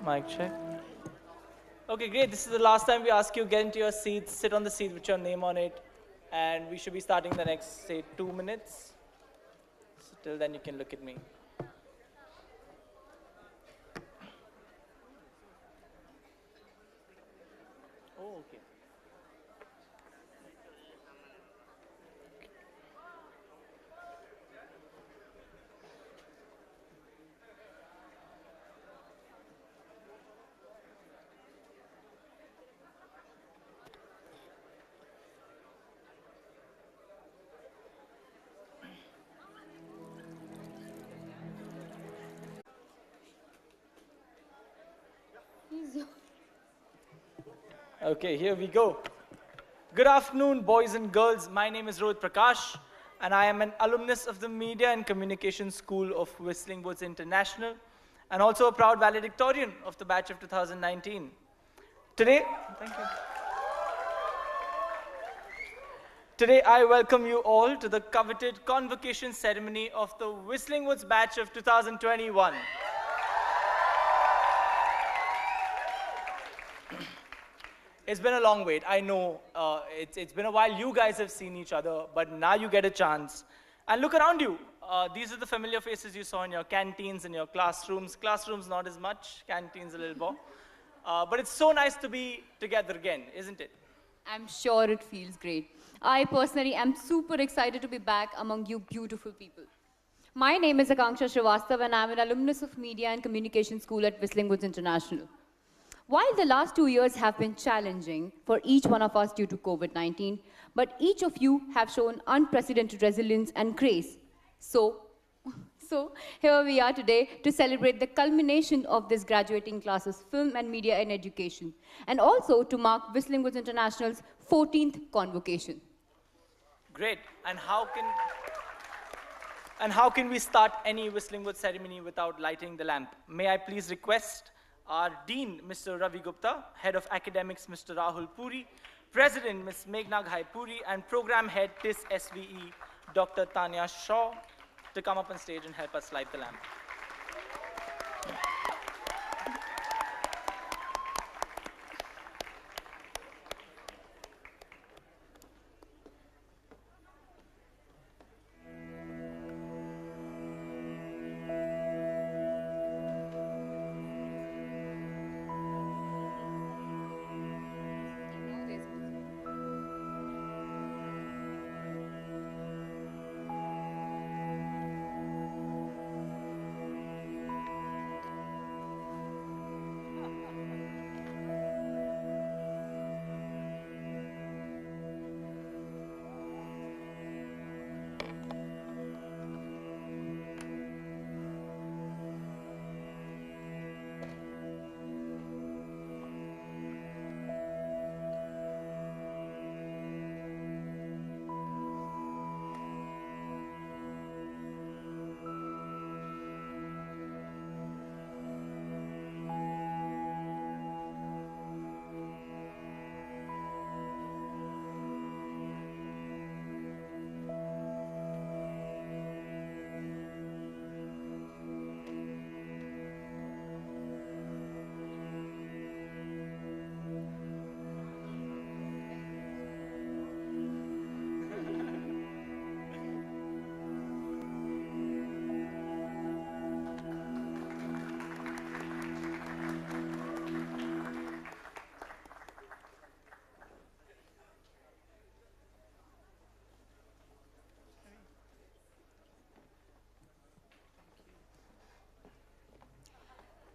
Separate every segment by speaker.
Speaker 1: Mic check. Okay, great. This is the last time we ask you, get into your seats, sit on the seat with your name on it, and we should be starting the next, say, 2 minutes. So till then, you can look at me. Oh, okay. Okay, here we go. Good afternoon, boys and girls. My name is Rohit Prakash, and I am an alumnus of the Media and Communication School of Whistling Woods International, and also a proud valedictorian of the batch of 2019. Today, thank you. Today, I welcome you all to the coveted convocation ceremony of the Whistling Woods batch of 2021. It's been a long wait. I know it's been a while you guys have seen each other, but now you get a chance. And look around you. These are the familiar faces you saw in your canteens and your classrooms. Classrooms not as much, canteens a little more. But it's so nice to be together again, isn't it?
Speaker 2: I'm sure it feels great. I personally am super excited to be back among you beautiful people. My name is Akanksha Srivastav and I'm an alumnus of Media and Communication School at Whistling Woods International. While the last 2 years have been challenging for each one of us due to COVID-19, but each of you have shown unprecedented resilience and grace. So here we are today to celebrate the culmination of this graduating class's film and media and education, and also to mark Whistling Woods International's 14th convocation.
Speaker 1: Great. And how can we start any Whistling Woods ceremony without lighting the lamp? May I please request our Dean, Mr. Ravi Gupta, Head of Academics, Mr. Rahul Puri, President, Ms. Meghna Ghai Puri, and Program Head, TIS SVE, Dr. Tanya Shaw, to come up on stage and help us light the lamp.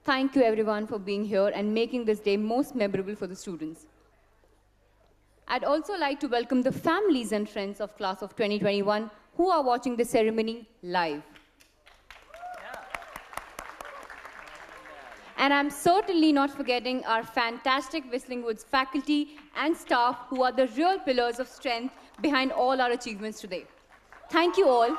Speaker 2: Thank you everyone for being here and making this day most memorable for the students. I'd also like to welcome the families and friends of class of 2021 who are watching the ceremony live. And I'm certainly not forgetting our fantastic Whistling Woods faculty and staff who are the real pillars of strength behind all our achievements today. Thank you all.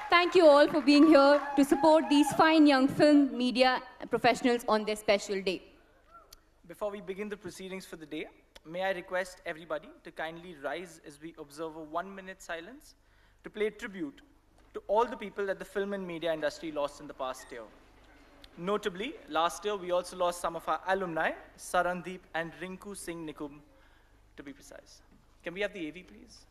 Speaker 2: Thank you all for being here to support these fine young film, media professionals on their special day.
Speaker 1: Before we begin the proceedings for the day, may I request everybody to kindly rise as we observe a 1-minute silence to pay tribute to all the people that the film and media industry lost in the past year. Notably, last year we also lost some of our alumni, Sarandeep and Rinku Singh Nikum, to be precise. Can we have the AV, please?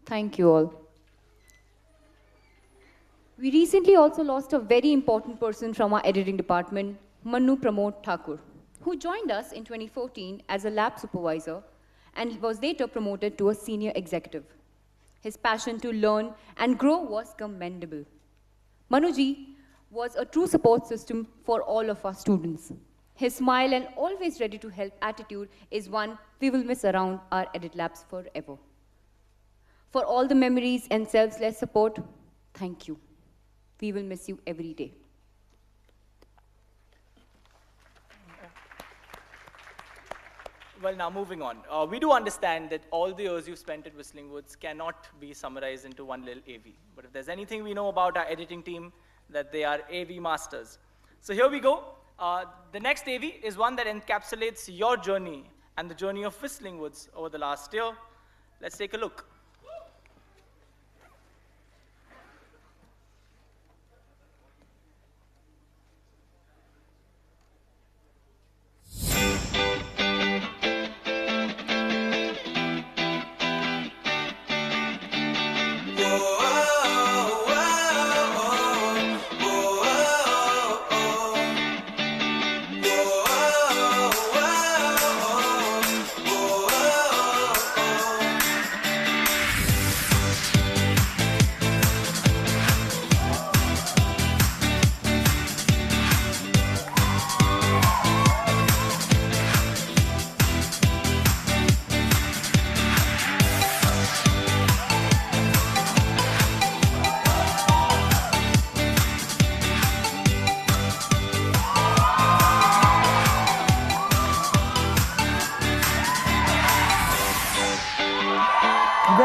Speaker 2: Thank you all. We recently also lost a very important person from our editing department, Manu Pramod Thakur, who joined us in 2014 as a lab supervisor and was later promoted to a senior executive. His passion to learn and grow was commendable. Manuji was a true support system for all of our students. His smile and always ready to help attitude is one we will miss around our edit labs forever. For all the memories and selfless support, thank you. We will miss you every day.
Speaker 1: Well, now moving on. We do understand that all the years you've spent at Whistling Woods cannot be summarized into one little AV. But if there's anything we know about our editing team, that they are AV masters. So here we go. The next AV is one that encapsulates your journey and the journey of Whistling Woods over the last year. Let's take a look.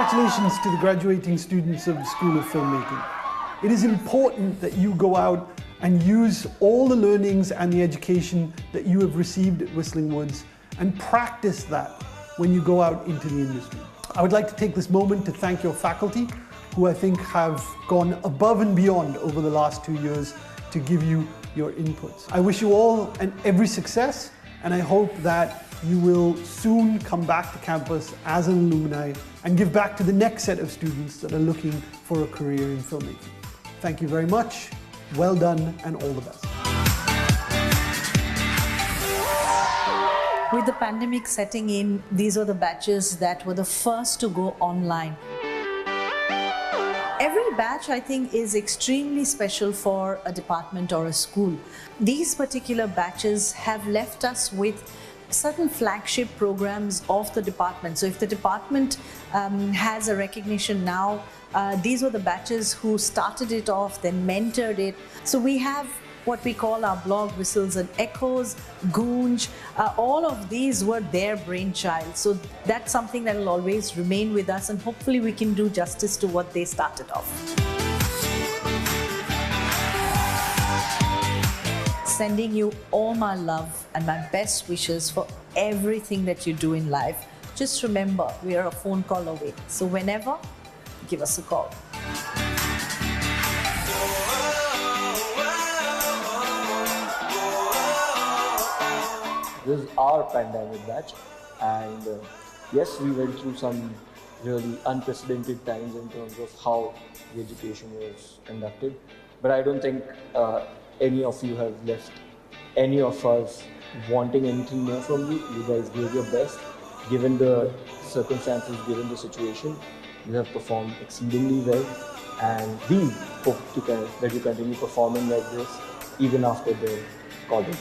Speaker 3: Congratulations to the graduating students of the School of Filmmaking. It is important that you go out and use all the learnings and the education that you have received at Whistling Woods and practice that when you go out into the industry. I would like to take this moment to thank your faculty, who I think have gone above and beyond over the last 2 years to give you your inputs. I wish you all and every success, and I hope that you will soon come back to campus as an alumni and give back to the next set of students that are looking for a career in filmmaking. Thank you very much, well done, and all the best.
Speaker 4: With the pandemic setting in, these were the batches that were the first to go online. Every batch, I think, is extremely special for a department or a school. These particular batches have left us with certain flagship programs of the department. So if the department has a recognition now, these were the batches who started it off, then mentored it. So we have what we call our blog Whistles and Echoes, Goonj, all of these were their brainchild. So that's something that will always remain with us, and hopefully we can do justice to what they started off. Sending you all my love and my best wishes for everything that you do in life. Just remember, we are a phone call away. So whenever, give us a call.
Speaker 5: This is our pandemic batch, and yes, we went through some really unprecedented times in terms of how the education was conducted, but I don't think any of you have left any of us wanting anything more from you. You guys gave your best. Given the circumstances, given the situation, you have performed exceedingly well, and we hope that you continue performing like this even after the college.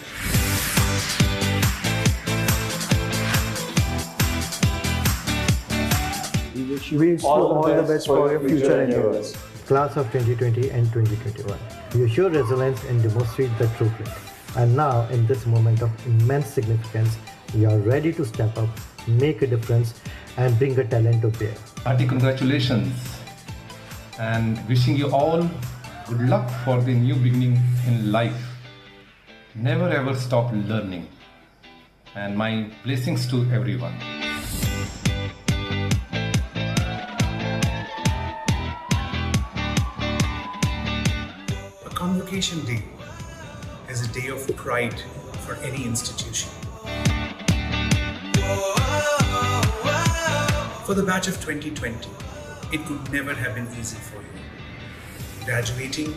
Speaker 5: We wish you all the best for your future endeavors.
Speaker 6: Class of 2020 and 2021. You show resilience and demonstrate the true grit. And now, in this moment of immense significance, you are ready to step up, make a difference, and bring a talent to bear.
Speaker 7: Hearty congratulations, and wishing you all good luck for the new beginning in life. Never ever stop learning, and my blessings to everyone.
Speaker 8: Convocation Day is a day of pride for any institution. For the batch of 2020, it could never have been easy for you. Graduating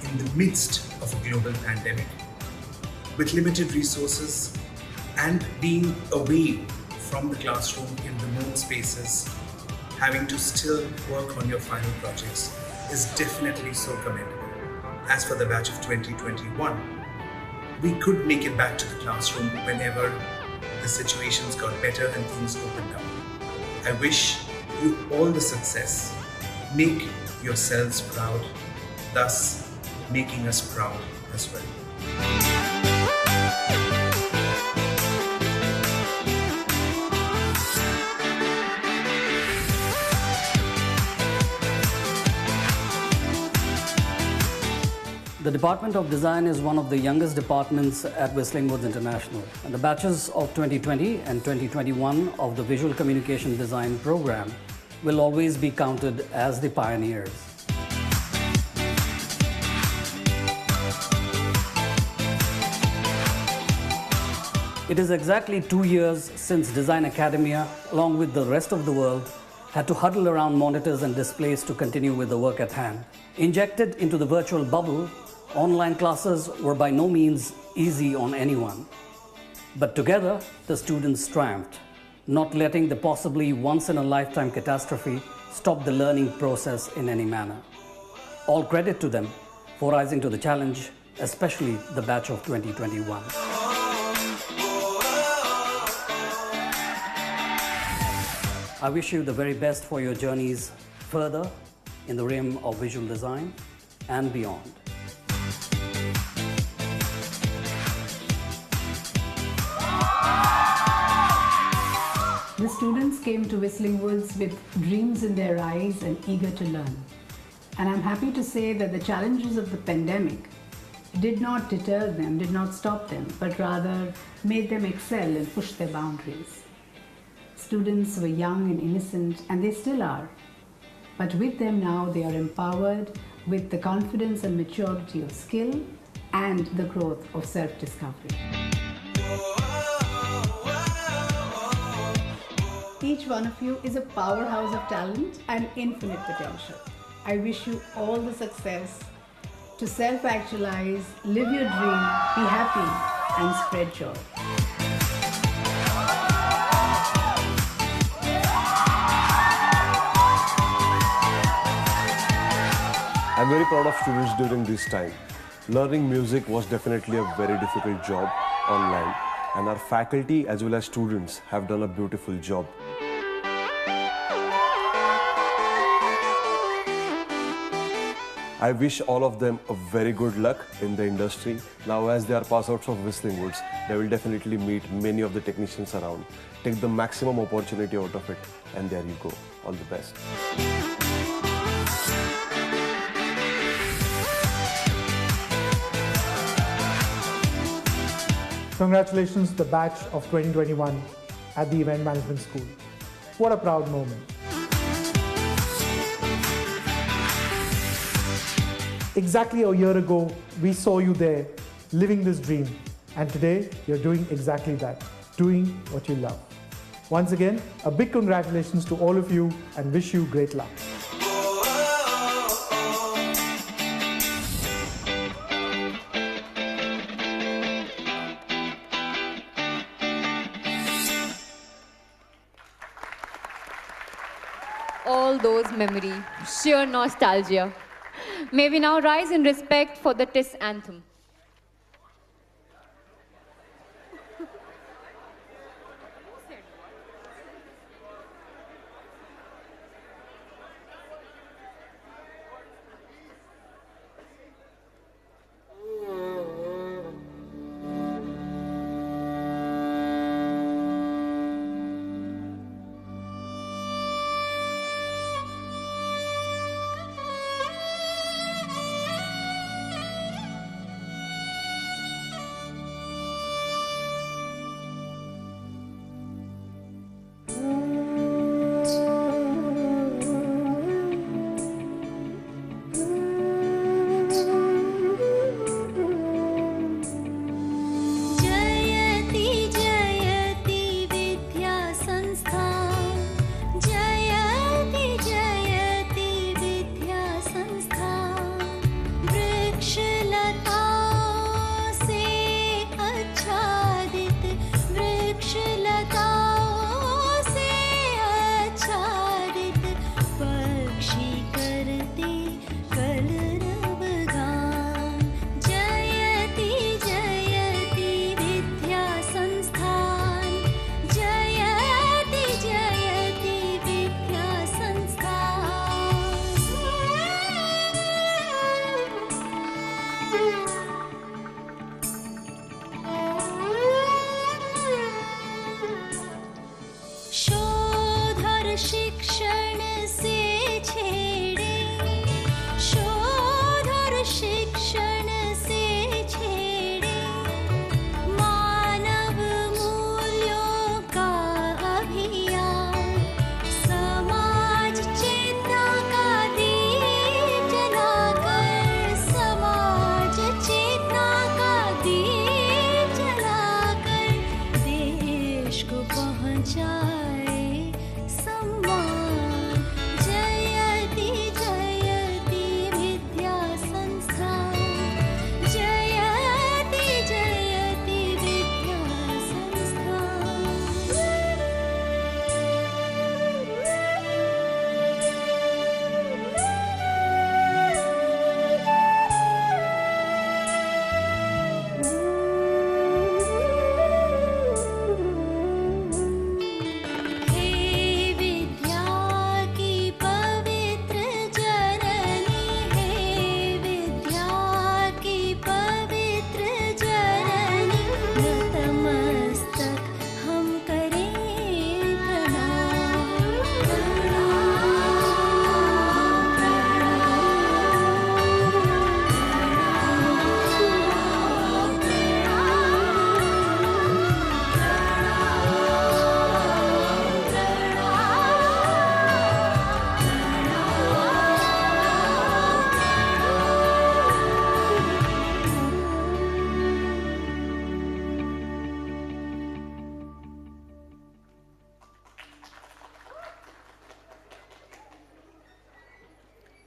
Speaker 8: in the midst of a global pandemic, with limited resources and being away from the classroom in remote spaces, having to still work on your final projects is definitely so commendable. As for the batch of 2021, we could make it back to the classroom whenever the situations got better and things opened up. I wish you all the success. Make yourselves proud, thus making us proud as well.
Speaker 9: The Department of Design is one of the youngest departments at Whistling Woods International, and the batches of 2020 and 2021 of the Visual Communication Design program will always be counted as the pioneers. It is exactly 2 years since Design Academia, along with the rest of the world, had to huddle around monitors and displays to continue with the work at hand. Injected into the virtual bubble, online classes were by no means easy on anyone. But together, the students triumphed, not letting the possibly once-in-a-lifetime catastrophe stop the learning process in any manner. All credit to them for rising to the challenge, especially the batch of 2021. I wish you the very best for your journeys further in the realm of visual design and beyond.
Speaker 10: The students came to Whistling Woods with dreams in their eyes and eager to learn. And I'm happy to say that the challenges of the pandemic did not deter them, did not stop them, but rather made them excel and push their boundaries. Students were young and innocent, and they still are. But with them now, they are empowered with the confidence and maturity of skill and the growth of self-discovery. Each one of you is a powerhouse of talent and infinite potential. I wish you all the success to self-actualize, live your dream, be happy, and spread joy.
Speaker 11: I'm very proud of students during this time. Learning music was definitely a very difficult job online, and our faculty as well as students have done a beautiful job. I wish all of them a very good luck in the industry. Now as they are pass outs of Whistling Woods, they will definitely meet many of the technicians around. Take the maximum opportunity out of it, and there you go. All the best.
Speaker 12: Congratulations to the batch of 2021 at the Event Management School. What a proud moment. Exactly a year ago, we saw you there living this dream. And today, you're doing exactly that, doing what you love. Once again, a big congratulations to all of you and wish you great luck.
Speaker 2: All those memories, sheer nostalgia. May we now rise in respect for the TIS anthem.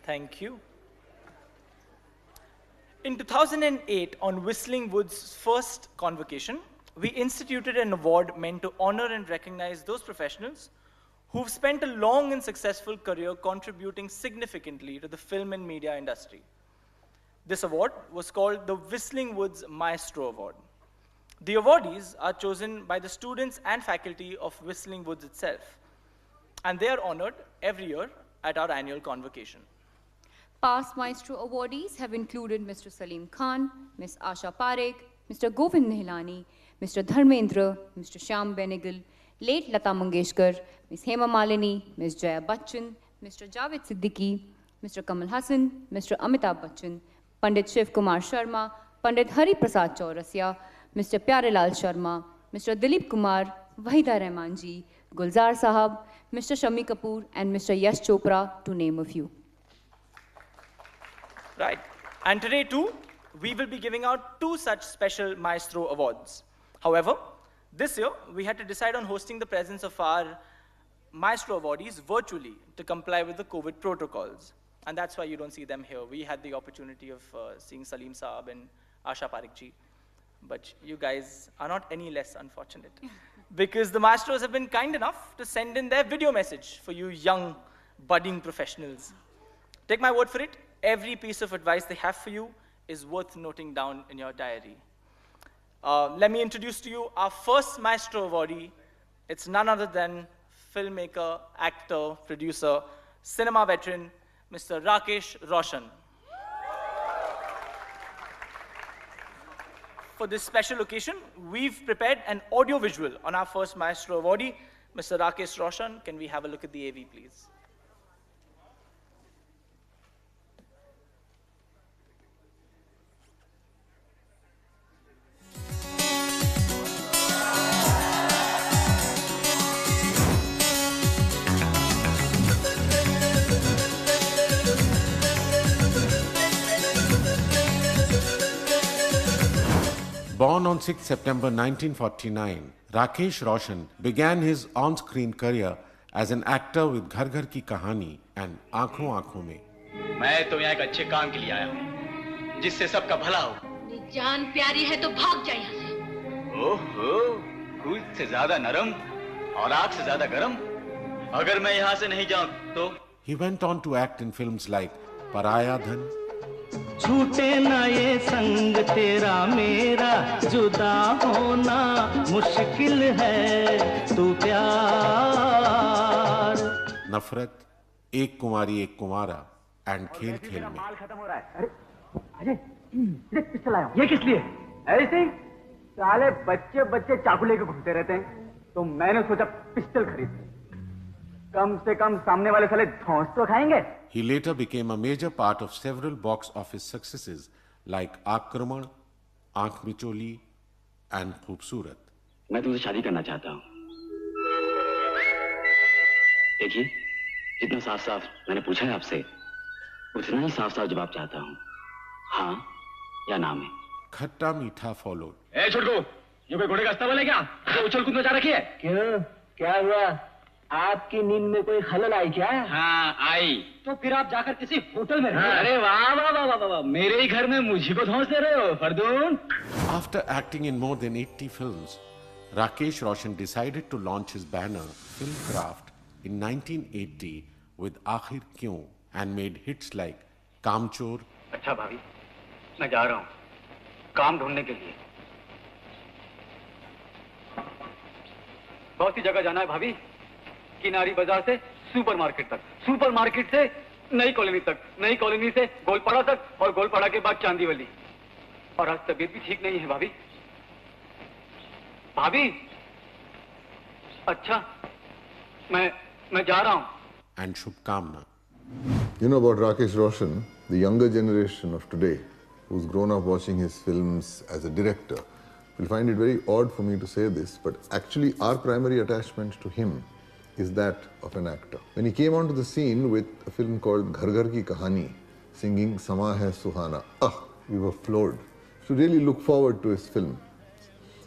Speaker 1: Thank you. In 2008, on Whistling Woods' first convocation, we instituted an award meant to honor and recognize those professionals who've spent a long and successful career contributing significantly to the film and media industry. This award was called the Whistling Woods Maestro Award. The awardees are chosen by the students and faculty of Whistling Woods itself, and they are honored every year at our annual convocation.
Speaker 2: Past Maestro awardees have included Mr. Salim Khan, Ms. Asha Parekh, Mr. Govind Nihlani, Mr. Dharmendra, Mr. Shyam Benegal, late Lata Mangeshkar, Ms. Hema Malini, Ms. Jaya Bachchan, Mr. Javed Siddiqui, Mr. Kamal Hassan, Mr. Amitabh Bachchan, Pandit Shiv Kumar Sharma, Pandit Hari Prasad Chaurasia, Mr. Pyarelal Sharma, Mr. Dilip Kumar, Wahida Rahmanji, Gulzar Sahab, Mr. Shami Kapoor, and Mr. Yash Chopra, to name a few.
Speaker 1: Right. And today, too, we will be giving out 2 such special Maestro awards. However, this year, we had to decide on hosting the presence of our Maestro awardees virtually to comply with the COVID protocols. And that's why you don't see them here. We had the opportunity of seeing Salim Saab and Asha Parekh ji. But you guys are not any less unfortunate, because the Maestros have been kind enough to send in their video message for you young, budding professionals. Take my word for it, every piece of advice they have for you is worth noting down in your diary. Let me introduce to you our first Maestro awardee. It's none other than filmmaker, actor, producer, cinema veteran, Mr. Rakesh Roshan. For this special occasion, we've prepared an audio-visual on our first Maestro awardee, Mr. Rakesh Roshan. Can we have a look at the AV, please?
Speaker 13: Born on 6 September 1949, Rakesh Roshan began his on-screen career as an actor with Ghar Ghar Ki Kahani and Aankhon Aankhon Mein.
Speaker 14: मैं तो यहाँ एक अच्छे काम के लिए आया हूँ, जिससे सबका भला हो।
Speaker 15: जान प्यारी है तो भाग जा यहाँ से।
Speaker 14: ओहो, दूध से ज्यादा नरम और आग से ज्यादा गरम। अगर मैं यहाँ से नहीं जाऊँ तो?
Speaker 13: He went on to act in films like Paraya Dhan,
Speaker 16: छूटे ना ये संग तेरा मेरा, जुदा होना मुश्किल है, तू प्यार,
Speaker 13: Nafrat, Ek Kumari Ek Kumara and Khel Khel Mein.
Speaker 17: माल खत्म हो रहा है। अरे अजय पिस्टल लाया हूं। ये किस लिए? ऐसे ही साले बच्चे बच्चे चाकू लेके घूमते रहते हैं, तो मैंने सोचा पिस्टल खरीद, कम से कम सामने वाले साले धौंस तो खाएंगे।
Speaker 13: He later became a major part of several box office successes like Akraman, Aankh Micholi and Khoobsurat.
Speaker 18: मैं तुमसे शादी करना चाहता हूँ। देखिए, जितना साफ साफ मैंने पूछा है आपसे, उतना ही साफ साफ जवाब चाहता हूँ, हाँ या ना में।
Speaker 13: Khatta Meetha followed.
Speaker 17: ए छोटू, ये कोई घोड़े का अस्तबल है क्या? जो उछल कूद मचा रखी है? क्यों? क्या हुआ? आपकी नींद में कोई खलल आई क्या?
Speaker 14: हाँ आई।
Speaker 17: तो फिर आप जाकर किसी होटल में रहिए।
Speaker 14: अरे वाह वाह वाह वाह वाह, मेरे ही घर में मुझी को धौंस दे रहे हो, Fardun.
Speaker 13: After acting in more than 80 films, Rakesh Roshan decided to launch his banner Filmcraft in 1980 with Aakhir Kyun and made hits like Kamchor.
Speaker 14: अच्छा भाभी, मैं जा रहा हूँ काम ढूंढने के लिए। बहुत सी जगह जाना है भाभी, किनारी बाजार से सुपरमार्केट तक, सुपरमार्केट से नई कॉलोनी तक, नई कॉलोनी से गोलपाड़ा तक और गोलपाड़ा के बाद चांदीवली। और आज तबीयत भी ठीक नहीं है भाभी। भाभी, अच्छा मैं जा रहा हूं।
Speaker 13: And Shubhkamna.
Speaker 19: You know about Rakesh Roshan, the younger generation of today, who's grown up watching his films as a director, will find it very odd for me to say this, but actually our primary attachment to him is that of an actor. When he came onto the scene with a film called Ghar Ghar Ki Kahani, singing Sama Hai Suhana, we were floored. To really look forward to his film.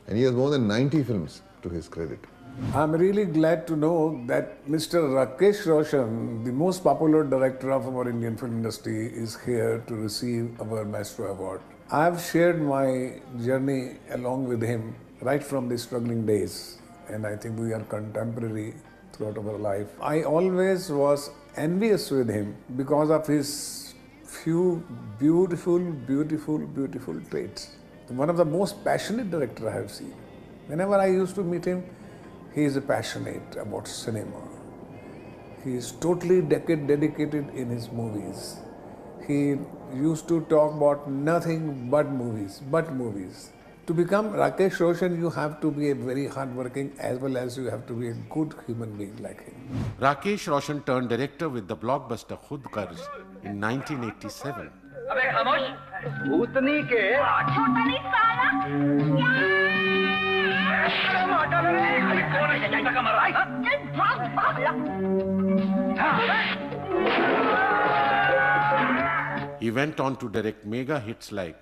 Speaker 19: And he has more than 90 films to his credit.
Speaker 20: I'm really glad to know that Mr. Rakesh Roshan, the most popular director of our Indian film industry, is here to receive our Maestro Award. I've shared my journey along with him right from the struggling days, and I think we are contemporary throughout our life. I always was envious with him because of his few beautiful traits. One of the most passionate directors I have seen. Whenever I used to meet him, he is passionate about cinema. He is totally dedicated in his movies. He used to talk about nothing but movies. To become Rakesh Roshan, you have to be a very hardworking as well as you have to be a good human being like him.
Speaker 13: Rakesh Roshan turned director with the blockbuster Khud Garz in 1987.
Speaker 17: अबे खामोश भूतनी के भूतनी साला अरे माटा रे खाली कौन है जैसा कमर रहा है चल भाग
Speaker 13: He went on to direct mega hits like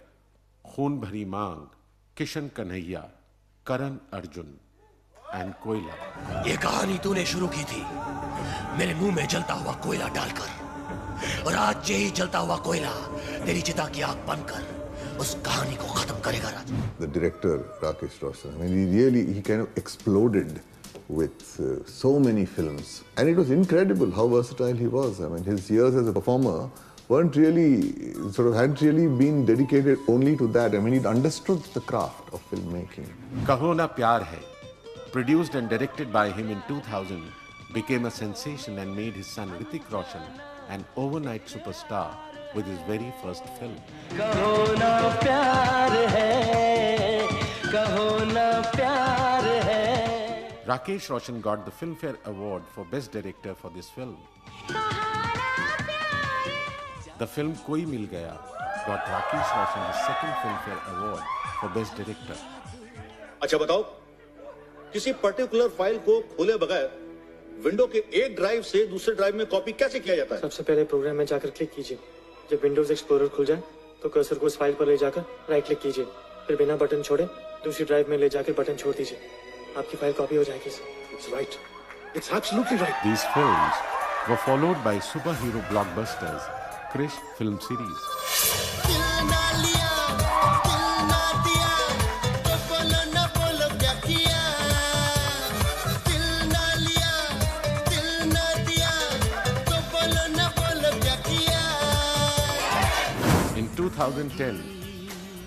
Speaker 13: Khoon Bhari Maang, Kishan Kanhaiya, Karan Arjun and Koila.
Speaker 21: ये कहानी तूने शुरू की थी मेरे मुंह में जलता हुआ कोयला डालकर और आज यही जलता हुआ कोयला तेरी चिता की आग बनकर उस कहानी को खत्म करेगा राज.
Speaker 19: The director Rakesh Roshan, I mean, he kind of exploded with so many films, and it was incredible how versatile he was. I mean, his years as a performer hadn't really been dedicated only to that. I mean, he'd understood the craft of filmmaking.
Speaker 13: Kaho Na Pyar Hai, produced and directed by him in 2000, became a sensation and made his son Hrithik Roshan an overnight superstar with his very first film.
Speaker 16: कहो ना प्यार है, कहो ना प्यार है.
Speaker 13: Rakesh Roshan got the Filmfare Award for Best Director for this film. The film Koi Mil Gaya got Rakesh Roshan the second Filmfare Award for Best Director.
Speaker 22: अच्छा बताओ, किसी पर्टिकुलर फाइल को खोले बगैर विंडो के एक ड्राइव से दूसरे ड्राइव में कॉपी कैसे किया जाता है?
Speaker 23: सबसे पहले प्रोग्राम में जाकर क्लिक कीजिए. जब विंडोज एक्सप्लोरर खुल जाए तो कर्सर को उस फाइल पर ले जाकर राइट क्लिक कीजिए. फिर बिना बटन छोड़े दूसरी ड्राइव में ले जाकर बटन छोड़ दीजिए. आपकी फाइल कॉपी हो जाएगी.
Speaker 22: It's right. It's absolutely right.
Speaker 13: These films were followed by superhero blockbusters, Krish film series. In 2010,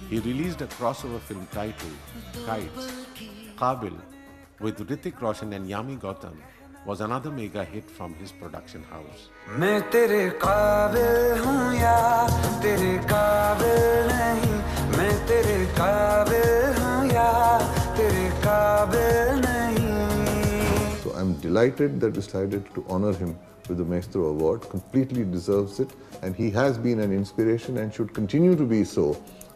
Speaker 13: he released a crossover film titled Kites. Qabil, with Hrithik Roshan and Yami Gautam, was another mega hit from his production house.
Speaker 24: मैं तेरे काबिल हूँ या तेरे काबिल नहीं, मैं तेरे काबिल हूँ या तेरे काबिल नहीं.
Speaker 19: So I'm delighted that we decided to honor him with the Maestro Award. Completely deserves it, and he has been an inspiration and should continue to be so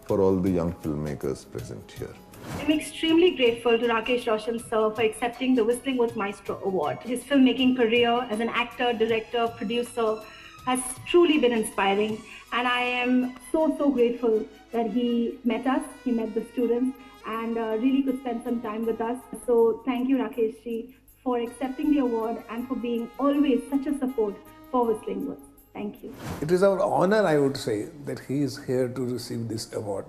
Speaker 19: for all the young filmmakers present here.
Speaker 25: I'm extremely grateful to Rakesh Roshan sir for accepting the Whistling Woods Maestro Award. His filmmaking career as an actor, director, producer has truly been inspiring, and I am so grateful that he met us, he met the students, and really could spend some time with us. So thank you Rakesh ji for accepting the award and for being always such a support for Whistling Woods. Thank you.
Speaker 20: It is our honor, I would say, that he is here to receive this award.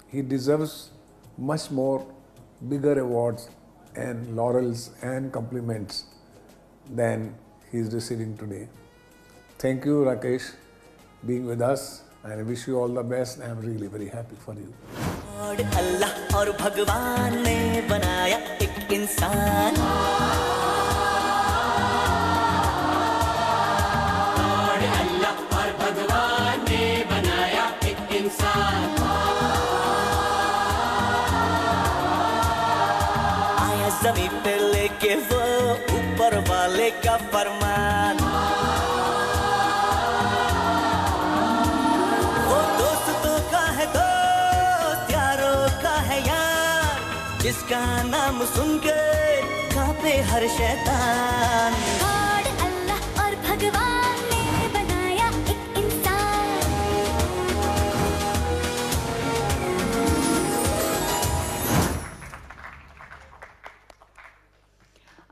Speaker 20: He deserves much more bigger awards and laurels and compliments than he is receiving today. Thank you Rakesh being with us, and I wish you all the best. I am really very happy for you.
Speaker 26: अल्लाह और भगवान ने बनाया एक इंसान, और अल्लाह और भगवान ने बनाया एक इंसान. आया ज़मीन पे लेके वो ऊपर वाले का फरमान, वो दोस्तों का है दोस्त, यारों का है यार, जिसका नाम सुन के कांपे हर शैतान.
Speaker 27: और अल्लाह और भगवान ने बनाया एक इंसान.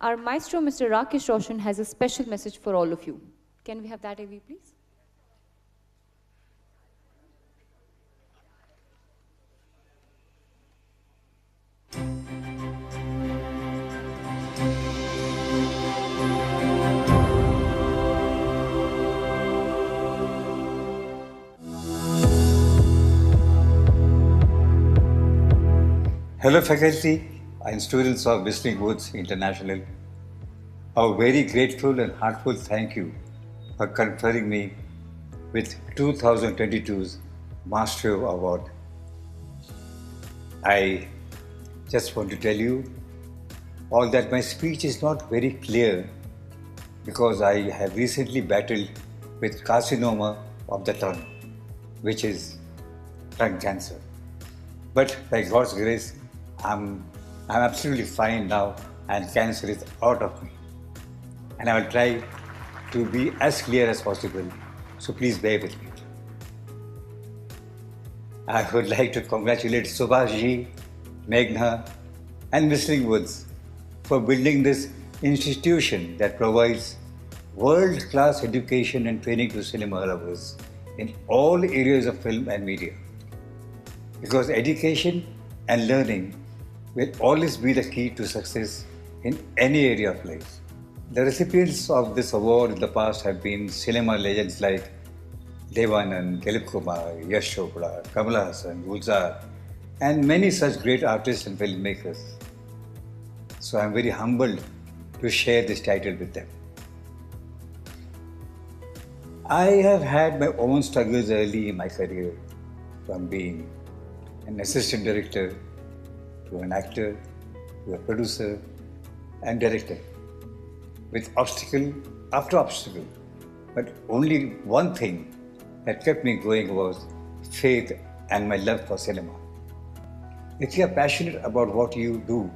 Speaker 2: Our maestro, Mr. Rakesh Roshan, has a special message for all of you. Can we have that, AV, please?
Speaker 3: Hello faculty and students of Whistling Woods International. A very grateful and heartfelt thank you for conferring me with 2022's Master Award. I just want to tell you all that my speech is not very clear because I have recently battled with carcinoma of the tongue, which is tongue cancer. But by God's grace, I'm absolutely fine now and cancer is out of me. And I will try to be as clear as possible. So please bear with me. I would like to congratulate Subhash ji, Meghna and Whistling Woods for building this institution that provides world-class education and training to cinema lovers in all areas of film and media. Because education and learning will always be the key to success in any area of life. The recipients of this award in the past have been cinema legends like Devanand, Dilip Kumar, Yash Chopra, Kamala Hassan, Gulzar, and many such great artists and filmmakers. So I'm very humbled to share this title with them. I have had my own struggles early in my career, from being an assistant director to an actor, to a producer and director, with obstacle after obstacle. But only one thing that kept me going was faith and my love for cinema. If you are passionate about what you do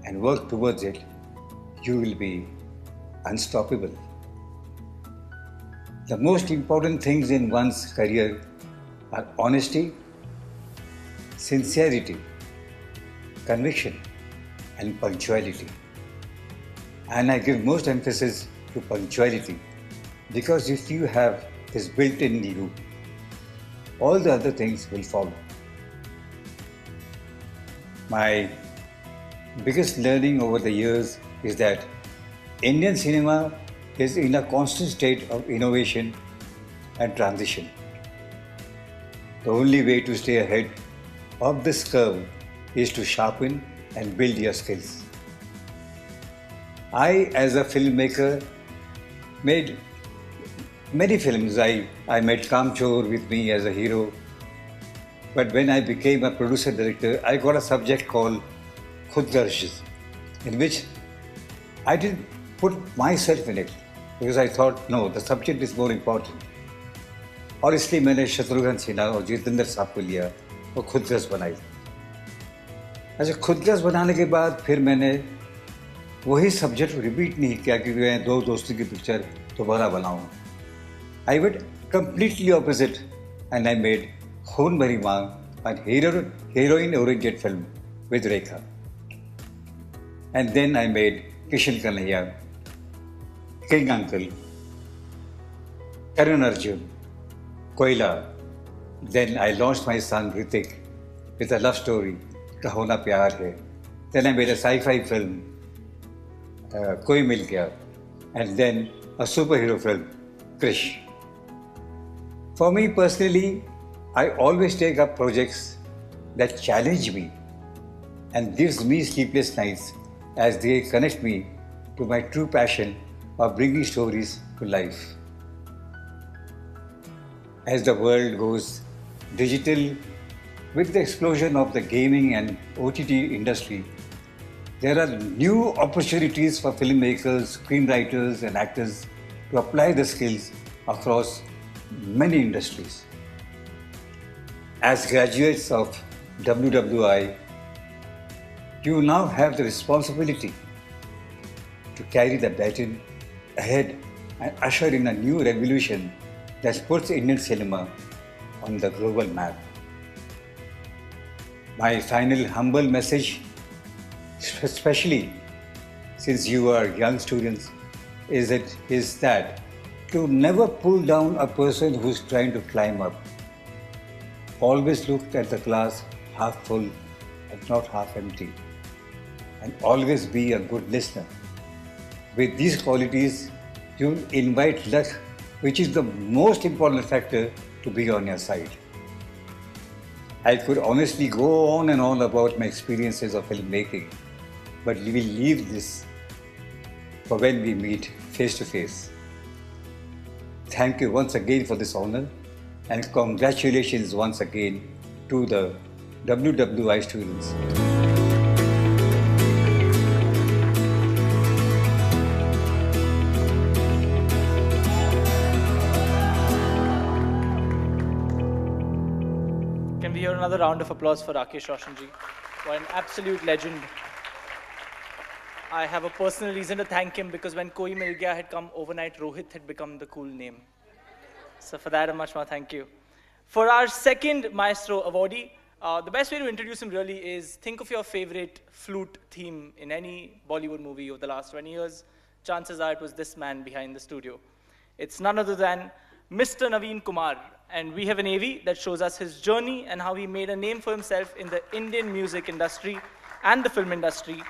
Speaker 3: and work towards it, you will be unstoppable. The most important things in one's career are honesty, sincerity, conviction, and punctuality. And I give most emphasis to punctuality because if you have this built in you, all the other things will follow. My biggest learning over the years is that Indian cinema is in a constant state of innovation and transition. The only way to stay ahead of this curve is to sharpen and build your skills. I, as a filmmaker, made many films. I made Kamchor with me as a hero. But when I became a producer-director, I got a subject called Khudgarsh, in which I didn't put myself in it because I thought, no, the subject is more important. और इसलिए मैंने शत्रुघ्न सिन्हा और जितेंद्र साहब को लिया और खुदगर्ज बनाई। अच्छा, खुदगर्ज बनाने के बाद फिर मैंने वही सब्जेक्ट रिपीट नहीं किया कि मैं दो दोस्तों की पिक्चर दोबारा बनाऊँ। I went completely opposite and I made Hoon Bhari Maang, a heroine-oriented film with Rekha. And then I made Kishan Kanhaiya, King Uncle, Karan Arjun, Koila. Then I launched my son Ritik with a love story, Kaho Na Pyar Hai. Then I made a sci-fi film, Koi Mil Gaya. And then a superhero film, Krish. For me personally, I always take up projects that challenge me and gives me sleepless nights as they connect me to my true passion of bringing stories to life. As the world goes digital with the explosion of the gaming and OTT industry, there are new opportunities for filmmakers, screenwriters and actors to apply the skills across many industries. As graduates of WWI, you now have the responsibility to carry the baton ahead and usher in a new revolution that puts Indian cinema on the global map. My final humble message, especially since you are young students, is that to never pull down a person who's trying to climb up. Always look at the glass half full and not half empty. And always be a good listener. With these qualities, you'll invite luck, which is the most important factor to be on your side. I could honestly go on and on about my experiences of filmmaking, but we will leave this for when we meet face to face. Thank you once again for this honor, and congratulations once again to the WWI students.
Speaker 1: Can we hear another round of applause for Rakesh Roshan ji? What an absolute legend. I have a personal reason to thank him because when Koi Mil Gaya had come overnight, Rohit had become the cool name. So for that, a much more thank you. For our second Maestro awardee, the best way to introduce him really is think of your favorite flute theme in any Bollywood movie over the last 20 years. Chances are it was this man behind the studio. It's none other than Mr. Naveen Kumar. And we have an AV that shows us his journey and how he made a name for himself in the Indian music industry and the film industry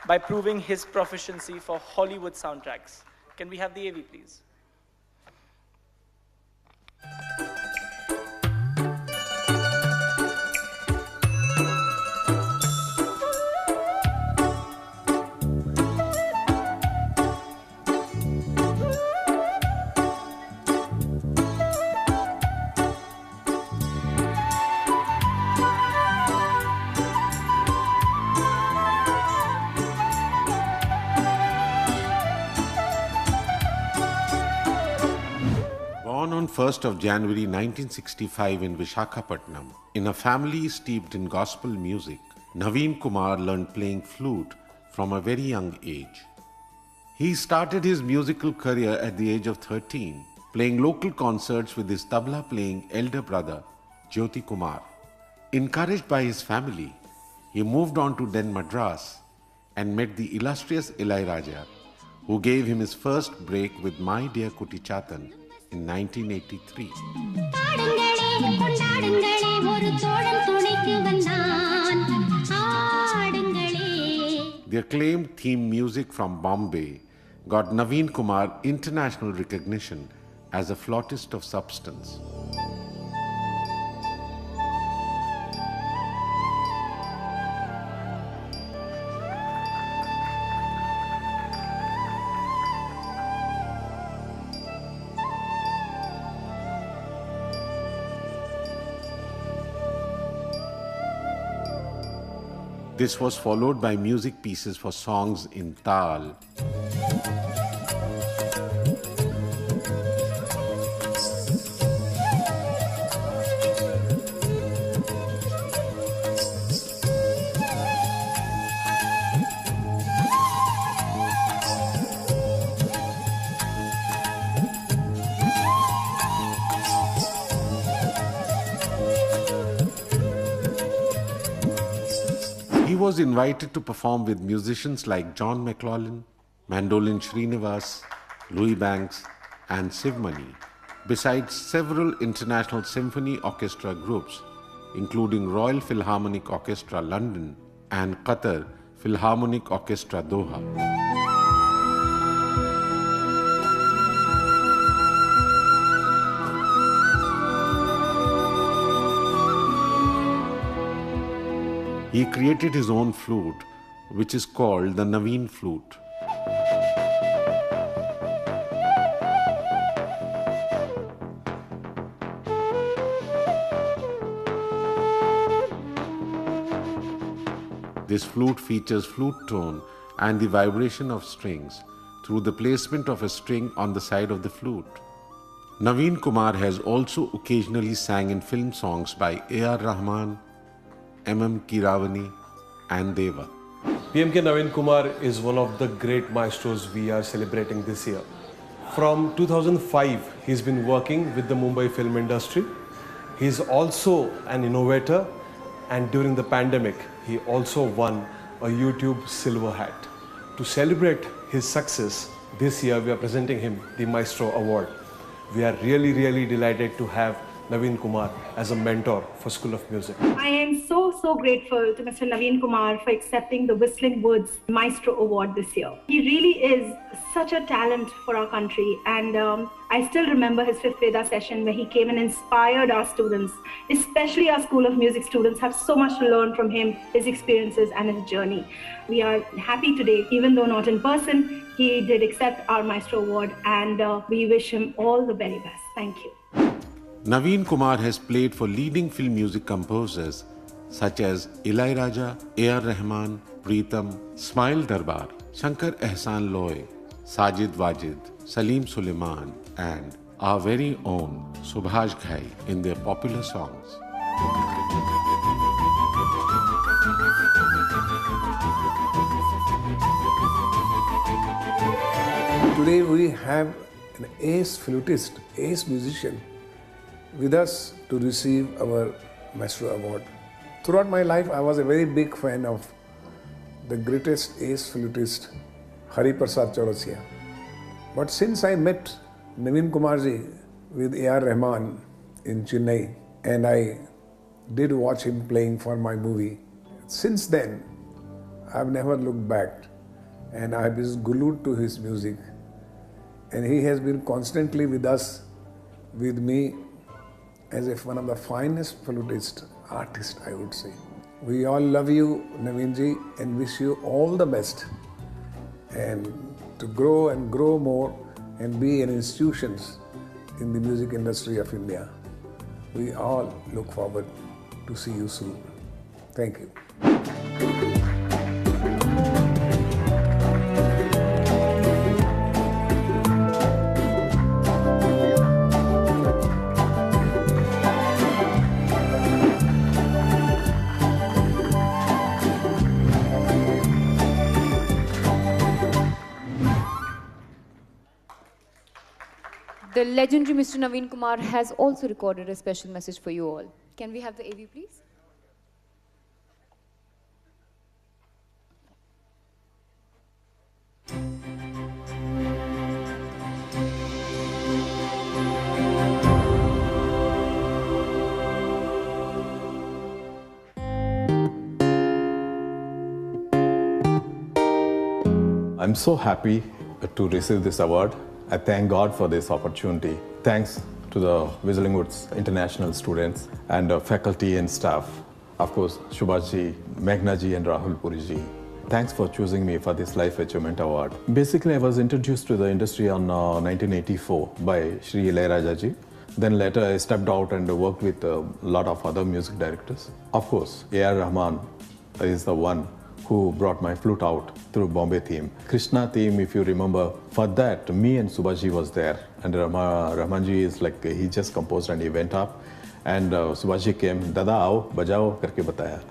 Speaker 1: by proving his proficiency for Hollywood soundtracks. Can we have the AV, please?
Speaker 13: Born on 1st of January 1965 in Vishakhapatnam, in a family steeped in gospel music, Naveen Kumar learned playing flute from a very young age. He started his musical career at the age of 13, playing local concerts with his tabla-playing elder brother, Jyoti Kumar. Encouraged by his family, he moved on to Den Madras and met the illustrious Ilaiyaraaja, who gave him his first break with My Dear Kuti Chatan in 1983. The acclaimed theme music from Bombay got Naveen Kumar international recognition as a flautist of substance. This was followed by music pieces for songs in Tal. He was invited to perform with musicians like John McLaughlin, Mandolin Srinivas, Louis Banks, and Sivmani, besides several international symphony orchestra groups, including Royal Philharmonic Orchestra London and Qatar Philharmonic Orchestra Doha. He created his own flute, which is called the Naveen flute. This flute features flute tone and the vibration of strings through the placement of a string on the side of the flute. Naveen Kumar has also occasionally sang in film songs by A.R. Rahman, M.M. Keeravani and Deva.
Speaker 11: PMK Naveen Kumar is one of the great maestros we are celebrating this year. From 2005, he's been working with the Mumbai film industry. He's also an innovator, and during the pandemic, he also won a YouTube Silver Hat. To celebrate his success, this year we are presenting him the Maestro Award. We are really, really delighted to have Naveen Kumar as a mentor for School of Music.
Speaker 25: I am so grateful to Mr. Naveen Kumar for accepting the Whistling Woods Maestro Award this year. He really is such a talent for our country, and I still remember his fifth Veda session where he came and inspired our students, especially our School of Music students have so much to learn from him, his experiences and his journey. We are happy today, even though not in person, he did accept our Maestro Award, and we wish him all the very best. Thank you.
Speaker 13: Naveen Kumar has played for leading film music composers such as Ilaiyaraaja, A.R. Rahman, Preetham, Ismail Darbar, Shankar Ehsaan Loy, Sajid Wajid, Salim Suleiman, and our very own Subhash Ghai in their popular songs.
Speaker 20: Today we have an ace flutist, ace musician with us to receive our Maestro Award. Throughout my life, I was a very big fan of the greatest ace flutist, Hari Prasad Chaurasia. But since I met Naveen Kumarji with A.R. Rahman in Chennai, and I did watch him playing for my movie, since then, I've never looked back, and I've been glued to his music. And he has been constantly with us, with me, as if one of the finest flutist artists, I would say. We all love you, Naveenji, and wish you all the best, and to grow and grow more and be an institution in the music industry of India. We all look forward to see you soon. Thank you.
Speaker 2: The legendary Mr. Naveen Kumar has also recorded a special message for you all. Can we have the AV, please?
Speaker 4: I'm so happy to receive this award. I thank God for this opportunity. Thanks to the Whistling Woods international students and faculty and staff. Of course, Subhashji, Meghnaji and Rahul Puriji. Thanks for choosing me for this Life Achievement Award. Basically, I was introduced to the industry on 1984 by Shri Ilaiyaraaja. Then later I stepped out and worked with a lot of other music directors. Of course, A.R. Rahman is the one who brought my flute out through Bombay theme. Krishna theme, if you remember, for that, me and Subhashji was there. And Rahmanji is like, he just composed and he went up. And Subhashji came, Dada aao, bajao, karke bataya.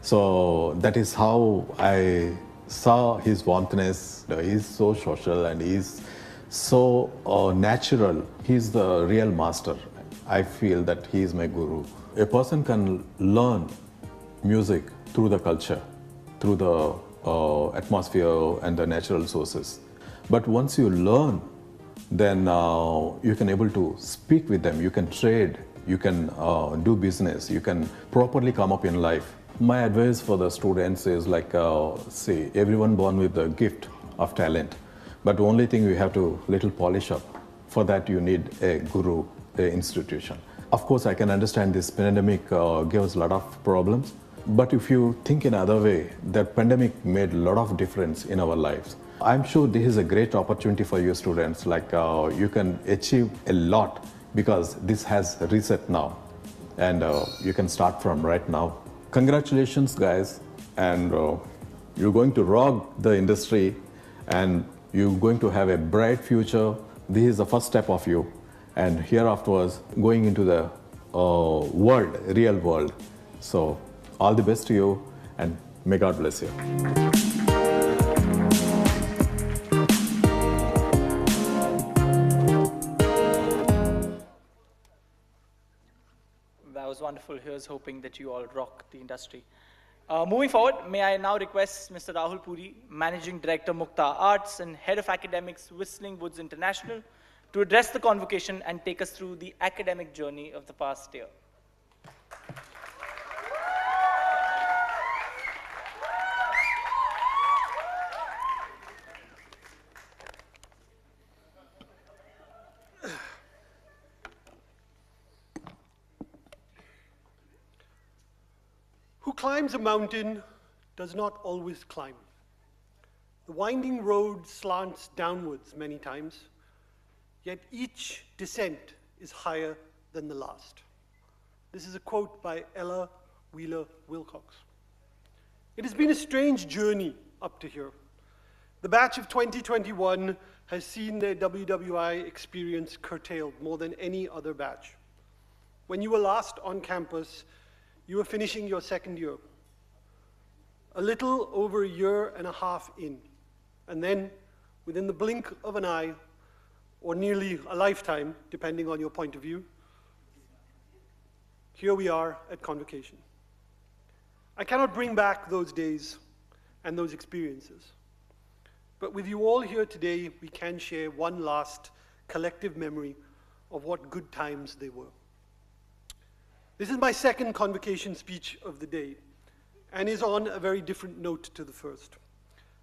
Speaker 4: So that is how I saw his warmthness. He's so social and he's so natural. He's the real master. I feel that he is my guru. A person can learn music through the culture, through the atmosphere and the natural sources. But once you learn, then you can able to speak with them, you can trade, you can do business, you can properly come up in life. My advice for the students is like, see, everyone born with the gift of talent, but the only thing you have to little polish up. For that you need a guru, a institution. Of course, I can understand this pandemic gives a lot of problems. But if you think in another way, that pandemic made a lot of difference in our lives. I'm sure this is a great opportunity for you students, like you can achieve a lot because this has reset now and you can start from right now. Congratulations guys, and you're going to rock the industry and you're going to have a bright future. This is the first step of you, and here afterwards going into the world, real world. So all the best to you, and may God bless you.
Speaker 1: That was wonderful. Here's hoping that you all rock the industry. Moving forward, may I now request Mr. Rahul Puri, Managing Director Mukta Arts and Head of Academics, Whistling Woods International, to address the convocation and take us through the academic journey of the past year.
Speaker 5: Who climbs a mountain does not always climb. The winding road slants downwards many times, yet each descent is higher than the last. This is a quote by Ella Wheeler Wilcox. It has been a strange journey up to here. The batch of 2021 has seen their WWI experience curtailed more than any other batch. When you were last on campus, you were finishing your second year, a little over a year and a half in, and then, within the blink of an eye, or nearly a lifetime, depending on your point of view, here we are at Convocation. I cannot bring back those days and those experiences, but with you all here today, we can share one last collective memory of what good times they were. This is my second Convocation speech of the day, and is on a very different note to the first.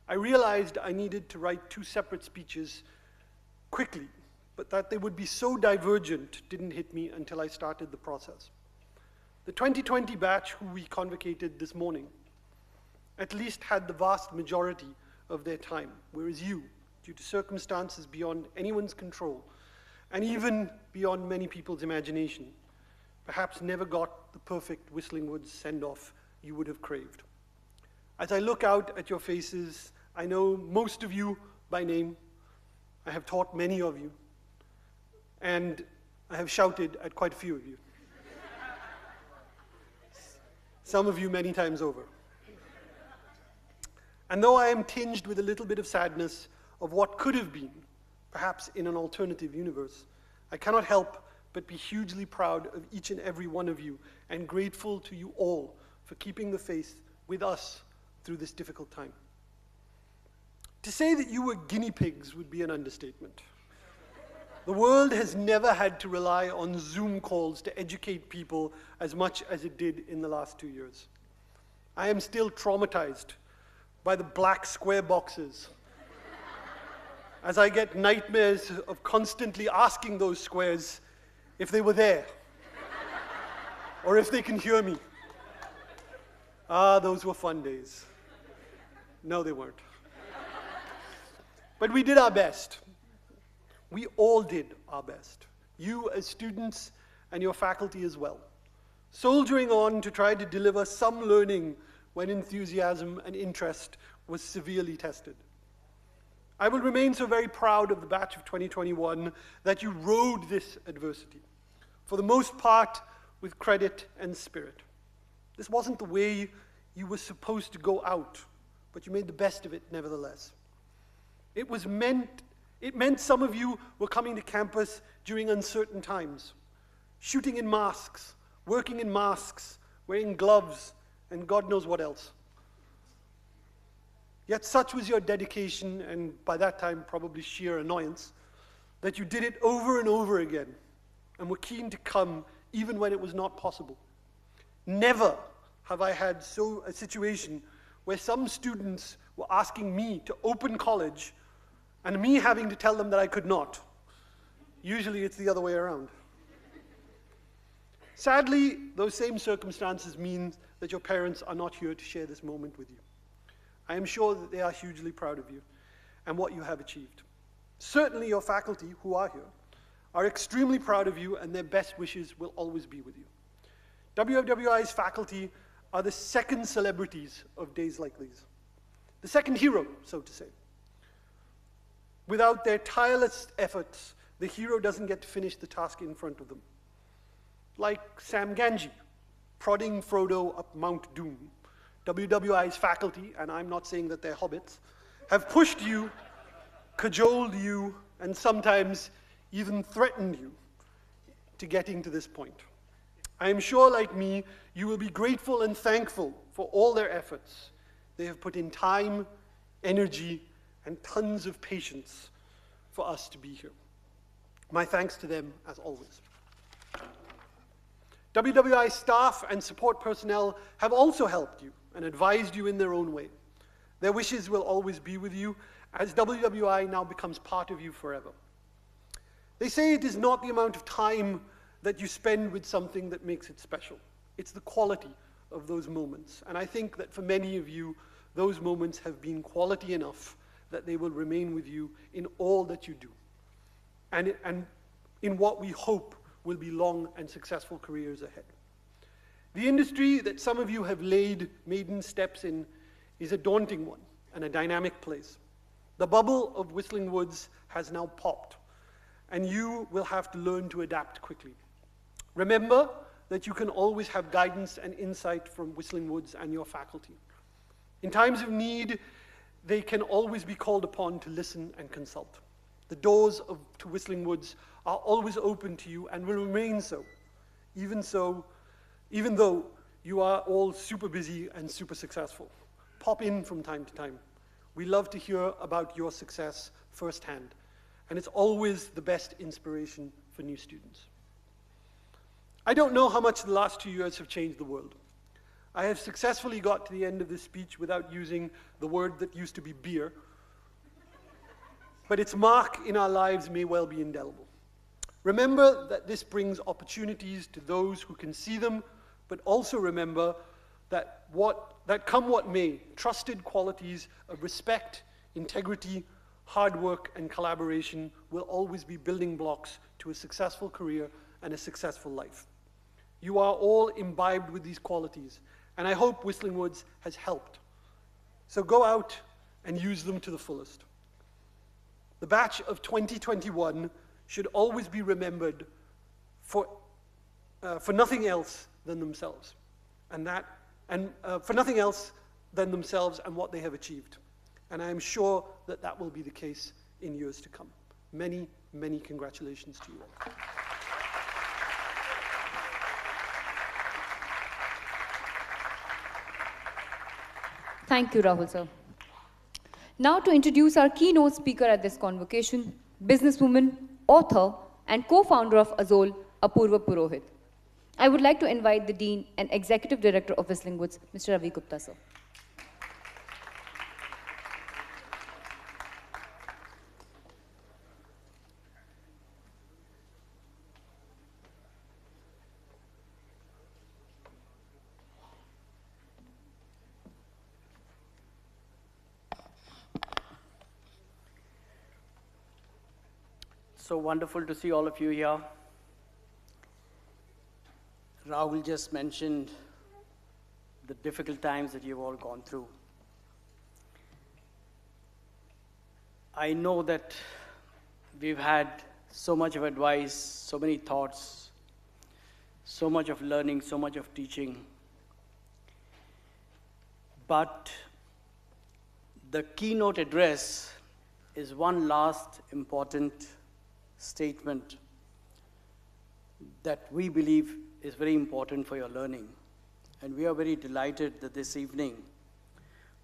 Speaker 5: I realized I needed to write two separate speeches quickly, but that they would be so divergent didn't hit me until I started the process. The 2020 batch who we convocated this morning at least had the vast majority of their time, whereas you, due to circumstances beyond anyone's control, and even beyond many people's imagination, perhaps never got the perfect Whistling Woods send-off you would have craved. As I look out at your faces, I know most of you by name. I have taught many of you, and I have shouted at quite a few of you. Some of you many times over. And though I am tinged with a little bit of sadness of what could have been, perhaps in an alternative universe, I cannot help but be hugely proud of each and every one of you and grateful to you all for keeping the faith with us through this difficult time. To say that you were guinea pigs would be an understatement. The world has never had to rely on Zoom calls to educate people as much as it did in the last 2 years. I am still traumatized by the black square boxes as I get nightmares of constantly asking those squares if they were there, or if they can hear me. Ah, those were fun days. No, they weren't. But we did our best. We all did our best. You as students and your faculty as well, soldiering on to try to deliver some learning when enthusiasm and interest was severely tested. I will remain so very proud of the batch of 2021 that you rode this adversity, for the most part with credit and spirit. This wasn't the way you were supposed to go out, but you made the best of it nevertheless. It meant some of you were coming to campus during uncertain times, shooting in masks, working in masks, wearing gloves, and God knows what else. Yet such was your dedication, and by that time probably sheer annoyance, that you did it over and over again and were keen to come even when it was not possible. Never have I had a situation where some students were asking me to open college and me having to tell them that I could not. Usually it's the other way around. Sadly, those same circumstances mean that your parents are not here to share this moment with you. I am sure that they are hugely proud of you and what you have achieved. Certainly your faculty, who are here, are extremely proud of you, and their best wishes will always be with you. WWI's faculty are the second celebrities of days like these. The second hero, so to say. Without their tireless efforts, the hero doesn't get to finish the task in front of them. Like Sam Ganji, prodding Frodo up Mount Doom, WWI's faculty, and I'm not saying that they're hobbits, have pushed you, cajoled you, and sometimes even threatened you to getting to this point. I am sure, like me, you will be grateful and thankful for all their efforts. They have put in time, energy, and tons of patience for us to be here. My thanks to them, as always. WWI staff and support personnel have also helped you and advised you in their own way. Their wishes will always be with you, as WWI now becomes part of you forever. They say it is not the amount of time that you spend with something that makes it special. It's the quality of those moments. And I think that for many of you, those moments have been quality enough that they will remain with you in all that you do, and in what we hope will be long and successful careers ahead. The industry that some of you have laid maiden steps in is a daunting one and a dynamic place. The bubble of Whistling Woods has now popped, and you will have to learn to adapt quickly. Remember that you can always have guidance and insight from Whistling Woods and your faculty. In times of need, they can always be called upon to listen and consult. The doors to Whistling Woods are always open to you and will remain so, even though you are all super busy and super successful. Pop in from time to time. We love to hear about your success firsthand, and it's always the best inspiration for new students. I don't know how much the last 2 years have changed the world. I have successfully got to the end of this speech without using the word that used to be beer, but its mark in our lives may well be indelible. Remember that this brings opportunities to those who can see them, but also remember that come what may, trusted qualities of respect, integrity, hard work, and collaboration will always be building blocks to a successful career and a successful life. You are all imbibed with these qualities, and I hope Whistling Woods has helped. So go out and use them to the fullest. The batch of 2021 should always be remembered for nothing else than themselves, and what they have achieved. And I am sure that that will be the case in years to come. Many, many congratulations to you all.
Speaker 2: Thank you, Rahul sir. Now to introduce our keynote speaker at this convocation, businesswoman, author, and co-founder of Azol, Apurva Purohit. I would like to invite the Dean and Executive Director of Whistling Woods, Mr. Ravi Gupta sir.
Speaker 6: So wonderful to see all of you here. Rahul just mentioned the difficult times that you've all gone through. I know that we've had so much of advice, so many thoughts, so much of learning, so much of teaching. But the keynote address is one last important statement that we believe is very important for your learning. And we are very delighted that this evening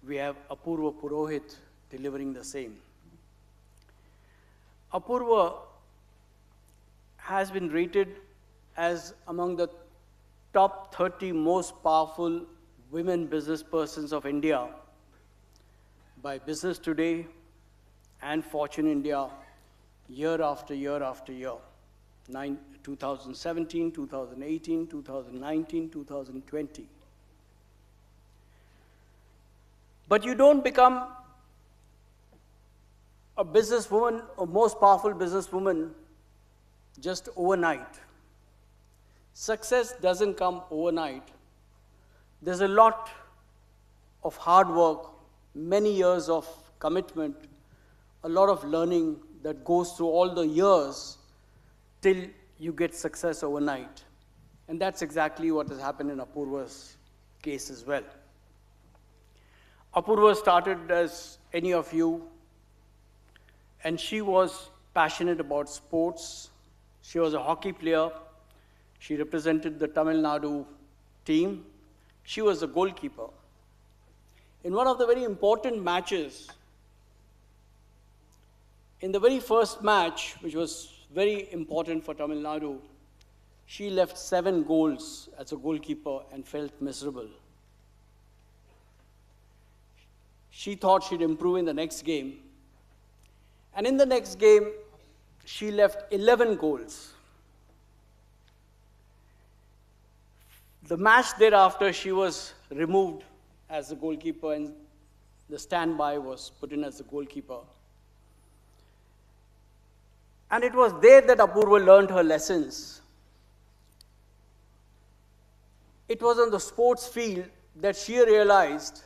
Speaker 6: we have Apurva Purohit delivering the same. Apurva has been rated as among the top 30 most powerful women business persons of India by Business Today and Fortune India year after year after year. 2017, 2018, 2019, 2020. But you don't become a businesswoman or most powerful businesswoman just overnight. Success doesn't come overnight. There's a lot of hard work, many years of commitment, a lot of learning that goes through all the years till you get success overnight. And that's exactly what has happened in Apurva's case as well. Apurva started as any of you, and she was passionate about sports. She was a hockey player. She represented the Tamil Nadu team. She was the goalkeeper. In one of the very important matches, in the very first match, which was very important for Tamil Nadu, she left 7 goals as a goalkeeper and felt miserable. She thought she'd improve in the next game. And in the next game, she left 11 goals. The match thereafter, she was removed as the goalkeeper and the standby was put in as the goalkeeper. And it was there that Apurva learned her lessons. It was on the sports field that she realized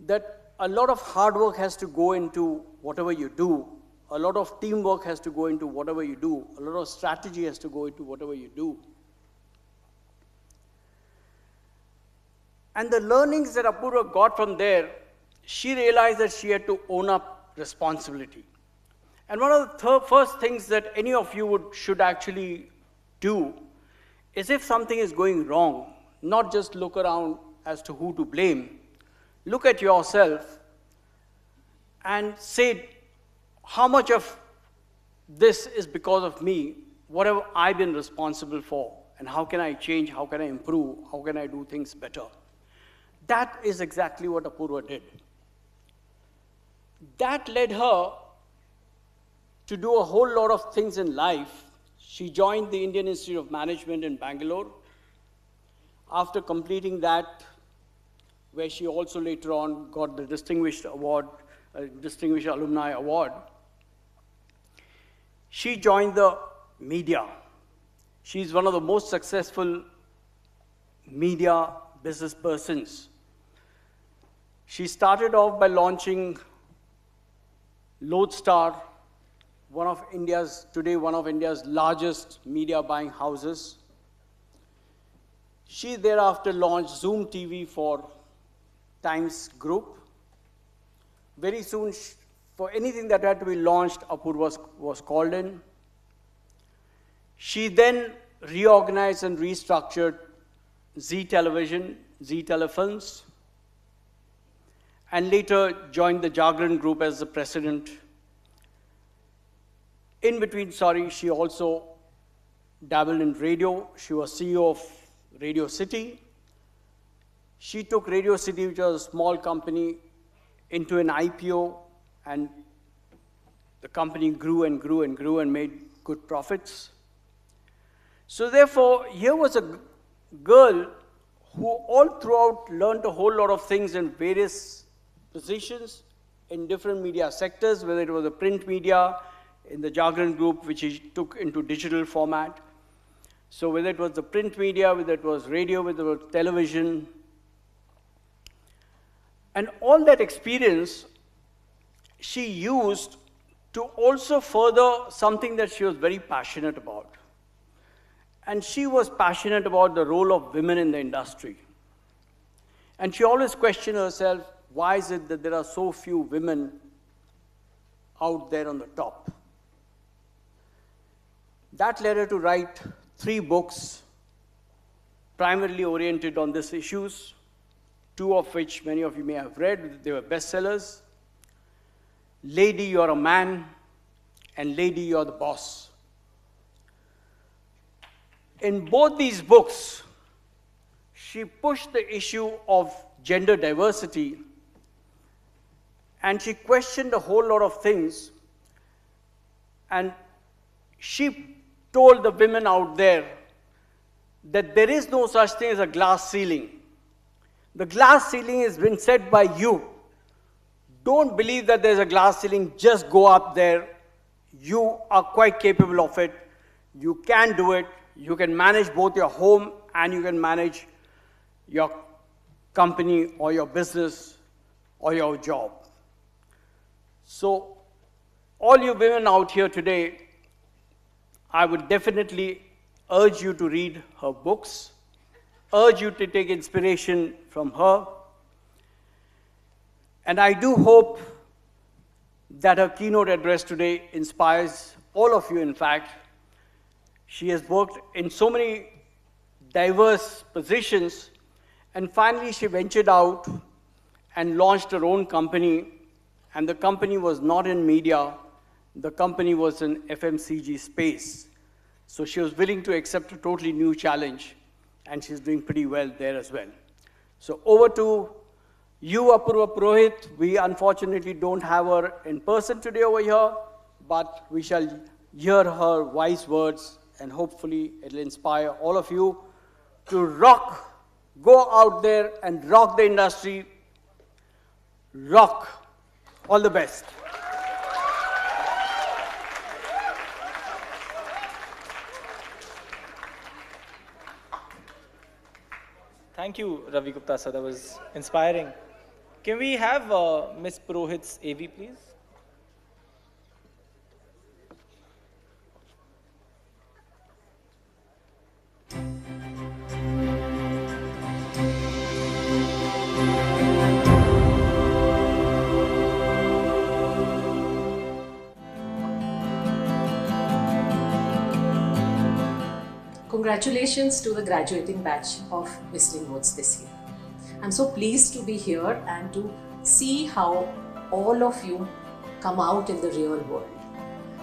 Speaker 6: that a lot of hard work has to go into whatever you do. A lot of teamwork has to go into whatever you do. A lot of strategy has to go into whatever you do. And the learnings that Apurva got from there, she realized that she had to own up responsibility. And one of the first things that any of you should actually do is if something is going wrong, not just look around as to who to blame. Look at yourself and say, how much of this is because of me? What have I been responsible for? And how can I change? How can I improve? How can I do things better? That is exactly what Apurva did. That led her to do a whole lot of things in life. She joined the Indian Institute of Management in Bangalore. After completing that, where she also later on got the Distinguished Award, Distinguished Alumni Award, she joined the media. She's one of the most successful media business persons. She started off by launching Lodestar, today one of India's largest media buying houses. She thereafter launched Zoom TV for Times Group. Very soon, for anything that had to be launched, Apurva was called in. She then reorganized and restructured Zee Television, Zee Telefilms, and later joined the Jagran Group as the president. In between, she also dabbled in radio. She was CEO of Radio City. She took Radio City, which was a small company, into an IPO, and the company grew and grew and grew and made good profits. So therefore, here was a girl who all throughout learned a whole lot of things in various positions in different media sectors, whether it was the print media, in the Jagran Group, which he took into digital format. So whether it was the print media, whether it was radio, whether it was television, and all that experience she used to also further something that she was very passionate about. And she was passionate about the role of women in the industry. And she always questioned herself, why is it that there are so few women out there on the top? That led her to write 3 books, primarily oriented on these issues, 2 of which many of you may have read. They were bestsellers. Lady, You're a Man, and Lady, You're the Boss. In both these books, she pushed the issue of gender diversity, and she questioned a whole lot of things, and she told the women out there that there is no such thing as a glass ceiling. The glass ceiling has been set by you. Don't believe that there's a glass ceiling, just go up there. You are quite capable of it. You can do it. You can manage both your home and you can manage your company or your business or your job. So, all you women out here today, I would definitely urge you to read her books, urge you to take inspiration from her. And I do hope that her keynote address today inspires all of you, in fact. She has worked in so many diverse positions, and finally she ventured out and launched her own company, and the company was not in media, the company was in FMCG space. So she was willing to accept a totally new challenge, and she's doing pretty well there as well. So over to you, Apurva Purohit. We unfortunately don't have her in person today over here, but we shall hear her wise words, and hopefully it'll inspire all of you to rock, go out there and rock the industry, rock. All the best.
Speaker 1: Thank you, Ravi Gupta sir. That was inspiring. Can we have Ms. Purohit's AV, please?
Speaker 7: Congratulations to the graduating batch of Whistling Woods this year. I'm so pleased to be here and to see how all of you come out in the real world.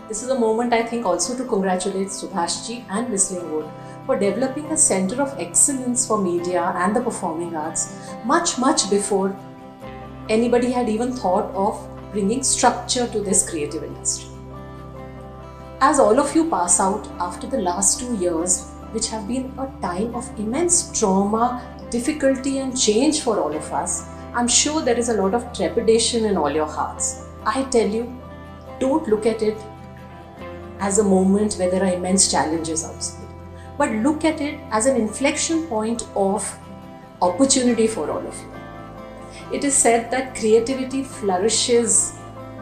Speaker 7: This is a moment, I think, also to congratulate Subhashji and Whistling Wood for developing a center of excellence for media and the performing arts much before anybody had even thought of bringing structure to this creative industry. As all of you pass out after the last 2 years, which have been a time of immense trauma, difficulty and change for all of us, I'm sure there is a lot of trepidation in all your hearts. I tell you, don't look at it as a moment where there are immense challenges outside, but look at it as an inflection point of opportunity for all of you. It is said that creativity flourishes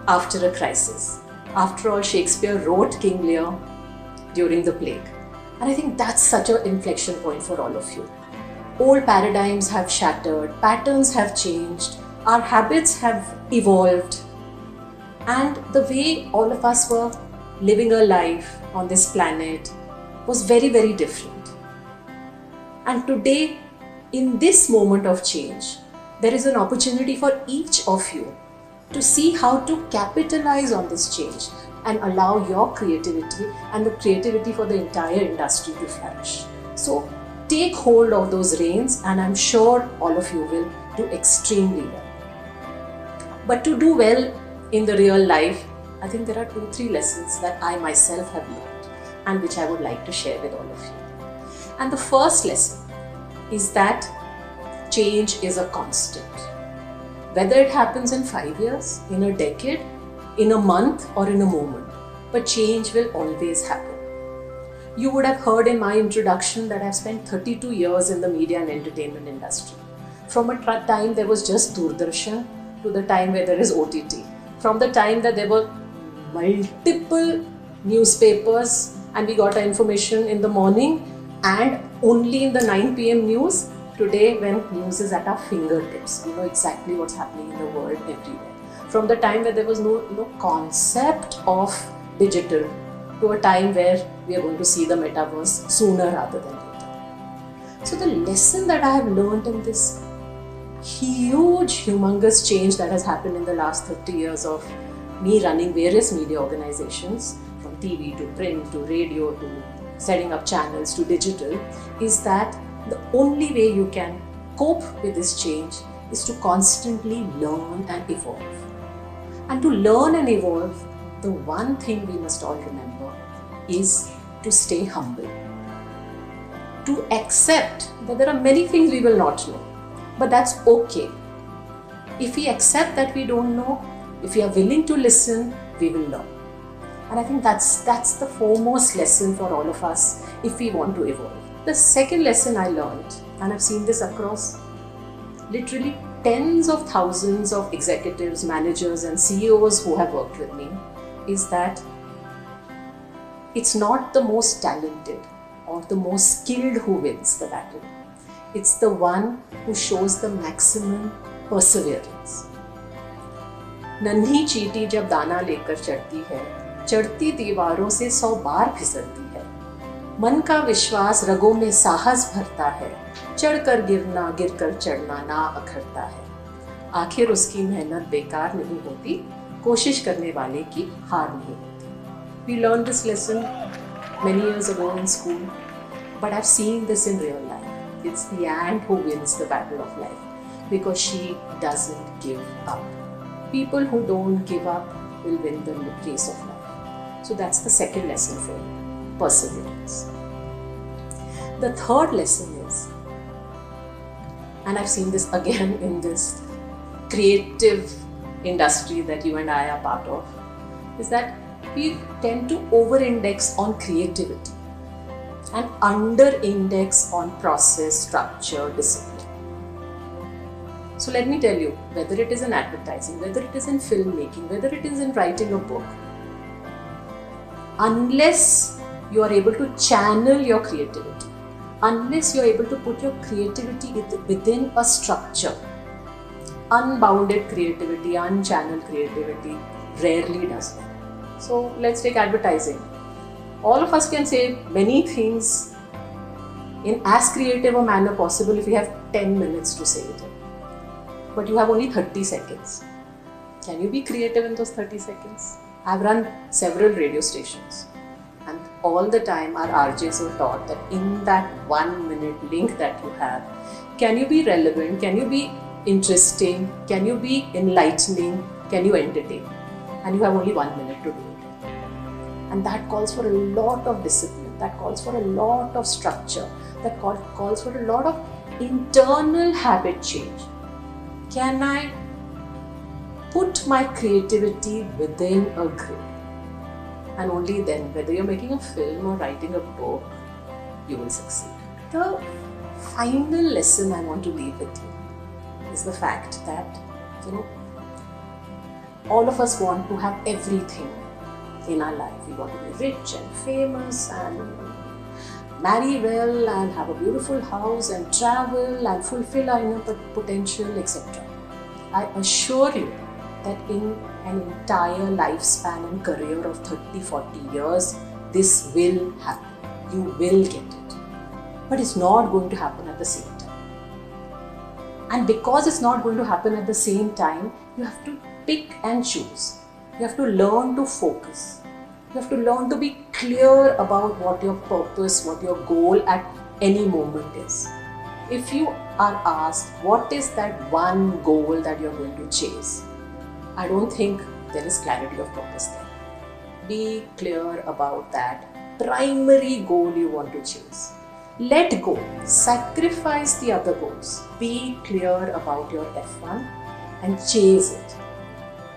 Speaker 7: after a crisis. After all, Shakespeare wrote King Lear during the plague. And I think that's such an inflection point for all of you. Old paradigms have shattered, patterns have changed, our habits have evolved, and the way all of us were living our life on this planet was very different. And today, in this moment of change, there is an opportunity for each of you to see how to capitalize on this change and allow your creativity and the creativity for the entire industry to flourish. So take hold of those reins, and I'm sure all of you will do extremely well. But to do well in the real life, I think there are 2-3 lessons that I myself have learned and which I would like to share with all of you. And the first lesson is that change is a constant. Whether it happens in 5 years, in a decade, in a month or in a moment, but change will always happen. You would have heard in my introduction that I've spent 32 years in the media and entertainment industry. From a time there was just Doordarshan to the time where there is OTT. From the time that there were multiple newspapers and we got our information in the morning and only in the 9 p.m. news, today when news is at our fingertips, we know exactly what's happening in the world everywhere. From the time where there was no concept of digital to a time where we are going to see the metaverse sooner rather than later. So the lesson that I have learned in this huge, humongous change that has happened in the last 30 years of me running various media organizations, from TV to print to radio to setting up channels to digital, is that the only way you can cope with this change is to constantly learn and evolve. And to learn and evolve, the one thing we must all remember is to stay humble. To accept that there are many things we will not know, but that's okay. If we accept that we don't know, if we are willing to listen, we will learn. And I think that's the foremost lesson for all of us if we want to evolve. The second lesson I learned, and I've seen this across literally tens of thousands of executives, managers and CEOs who have worked with me, is that it's not the most talented or the most skilled who wins the battle. It's the one who shows the maximum perseverance. नन्ही चींटी जब दाना लेकर चढ़ती है, चढ़ती दीवारों से 100 बार फिसलती है, मन का विश्वास रगों में साहस भरता है, चढ़कर गिरना गिरकर चढ़ना ना अखरता है, आखिर उसकी मेहनत बेकार नहीं होती, कोशिश करने वाले की हार नहीं होती. We learned this lesson many years ago in school, but I've seen this in real life. It's the ant who wins the battle of life because she doesn't give up. People who don't give up will win the race of life. So that's the second lesson for you, perseverance. The third lesson is, and I've seen this again in this creative industry that you and I are part of, is that we tend to over-index on creativity and under-index on process, structure, discipline. So let me tell you, whether it is in advertising, whether it is in filmmaking, whether it is in writing a book, unless you are able to channel your creativity, unless you are able to put your creativity within a structure, unbounded creativity, unchanneled creativity rarely does that. So let's take advertising. All of us can say many things in as creative a manner possible if we have 10 minutes to say it. But you have only 30 seconds. Can you be creative in those 30 seconds? I've run several radio stations, and all the time our RJs were taught that in that 1 minute link that you have, can you be relevant, can you be interesting, can you be enlightening, can you entertain? And you have only 1 minute to do it. And that calls for a lot of discipline, that calls for a lot of structure, that calls for a lot of internal habit change. Can I put my creativity within a grid? And only then, whether you're making a film or writing a book, you will succeed. The final lesson I want to leave with you is the fact that, all of us want to have everything in our life. We want to be rich and famous and marry well and have a beautiful house and travel and fulfill our inner potential, etc. I assure you that in an entire lifespan and career of 30-40 years, this will happen. You will get it. But it's not going to happen at the same time. And because it's not going to happen at the same time, you have to pick and choose. You have to learn to focus. You have to learn to be clear about what your purpose, what your goal at any moment is. If you are asked, what is that one goal that you're going to chase? I don't think there is clarity of purpose there. Be clear about that primary goal you want to chase. Let go, sacrifice the other goals. Be clear about your F1 and chase it.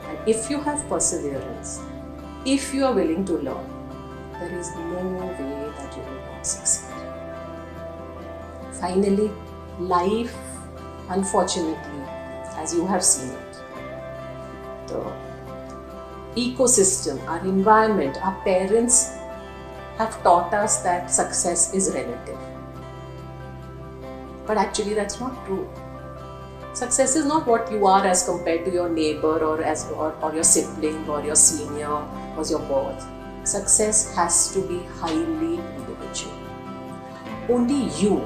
Speaker 7: And if you have perseverance, if you are willing to learn, there is no way that you will not succeed. Finally, life, unfortunately, as you have seen it, the ecosystem, our environment, our parents have taught us that success is relative. But actually that's not true. Success is not what you are as compared to your neighbor or your sibling or your senior or your boss. Success has to be highly individual. Only you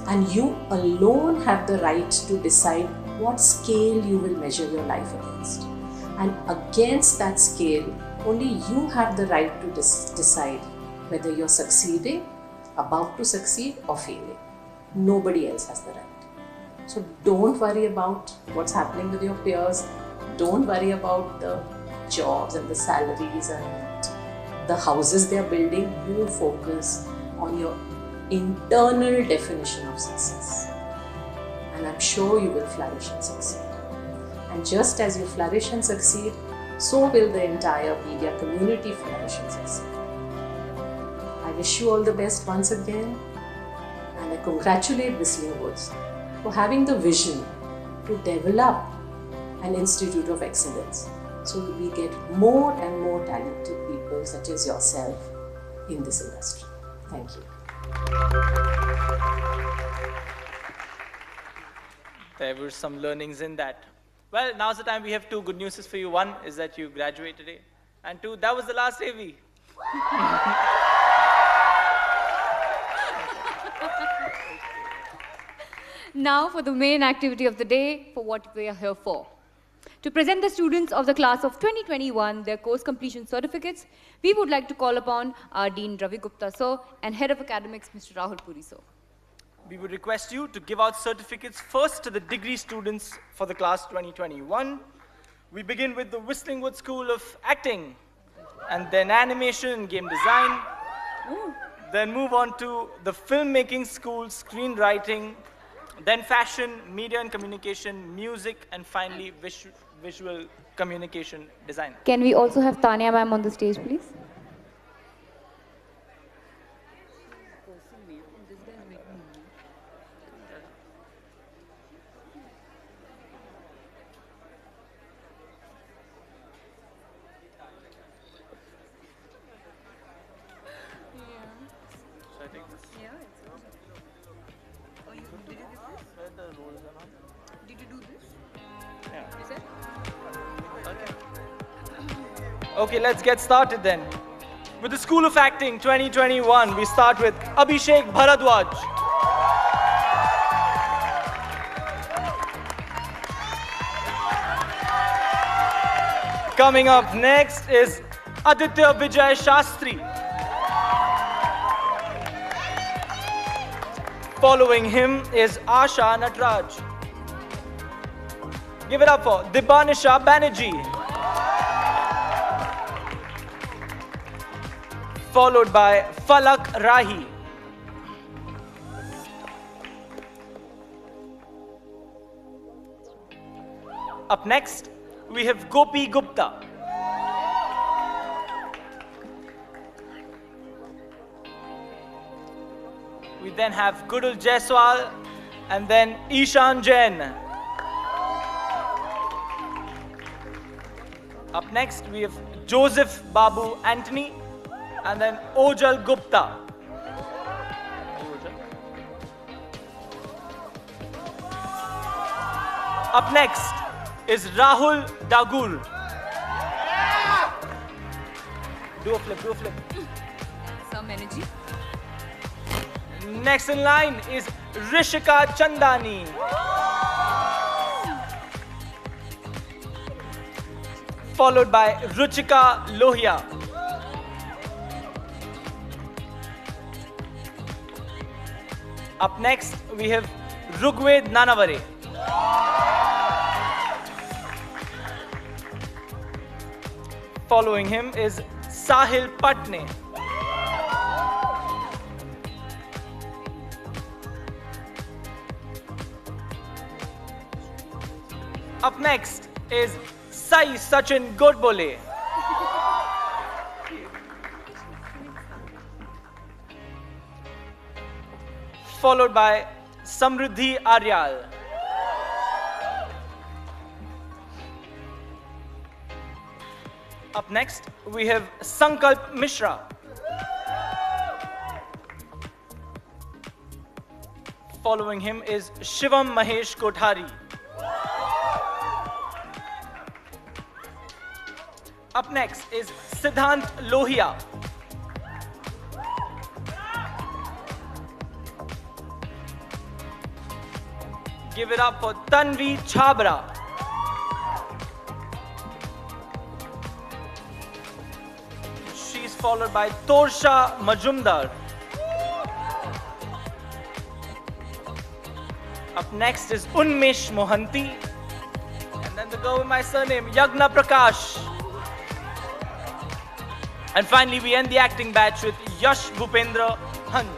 Speaker 7: and you alone have the right to decide what scale you will measure your life against. And against that scale, only you have the right to decide whether you're succeeding, about to succeed or failing. Nobody else has the right. So don't worry about what's happening with your peers. Don't worry about the jobs and the salaries and the houses they're building. You focus on your internal definition of success. And I'm sure you will flourish and succeed. And just as you flourish and succeed, so will the entire media community flourish and succeed. I wish you all the best once again, and I congratulate Whistling Woods for having the vision to develop an institute of excellence so that we get more and more talented people such as yourself in this industry. Thank you.
Speaker 1: There were some learnings in that. Well, now's the time. We have two good news for you. One is that you graduated today, and two, that was the last AV.
Speaker 2: Now for the main activity of the day, for what we are here for. To present the students of the class of 2021 their course completion certificates, we would like to call upon our Dean Ravi Gupta sir and Head of Academics Mr. Rahul Puri sir.
Speaker 1: We would request you to give out certificates first to the degree students for the class 2021. We begin with the Whistling Wood School of Acting, and then Animation and Game Design. Then move on to the Filmmaking School, Screenwriting, then Fashion, Media and Communication, Music, and finally Visual Communication Design.
Speaker 2: Can we also have Tanya ma'am on the stage, please?
Speaker 1: Okay, let's get started then. With the School of Acting 2021, we start with Abhishek Bharadwaj. Coming up next is Aditya Vijay Shastri. Following him is Asha Natraj. Give it up for Dibanisha Banerjee. Followed by Falak Rahi. Up next, we have Gopi Gupta. We then have Gudul Jaiswal and then Ishan Jain. Up next, we have Joseph Babu Anthony and then Ojal Gupta. Up next is Rahul Dagur. Do a flip, do a flip.
Speaker 2: Some energy.
Speaker 1: Next in line is Rishika Chandani. Followed by Ruchika Lohia. Up next, we have Rugved Nanavare. Following him is Sahil Patne. Up next is Sai Sachin Godbole. Followed by Samruddhi Aryal. Up next, we have Sankalp Mishra. Following him is Shivam Mahesh Kothari. Up next is Siddhant Lohia. Give it up for Tanvi Chhabra. She's followed by Torsha Majumdar. Up next is Unmesh Mohanty. And then the girl with my surname, Yagna Prakash. And finally, we end the acting batch with Yash Bhupendra Hanj.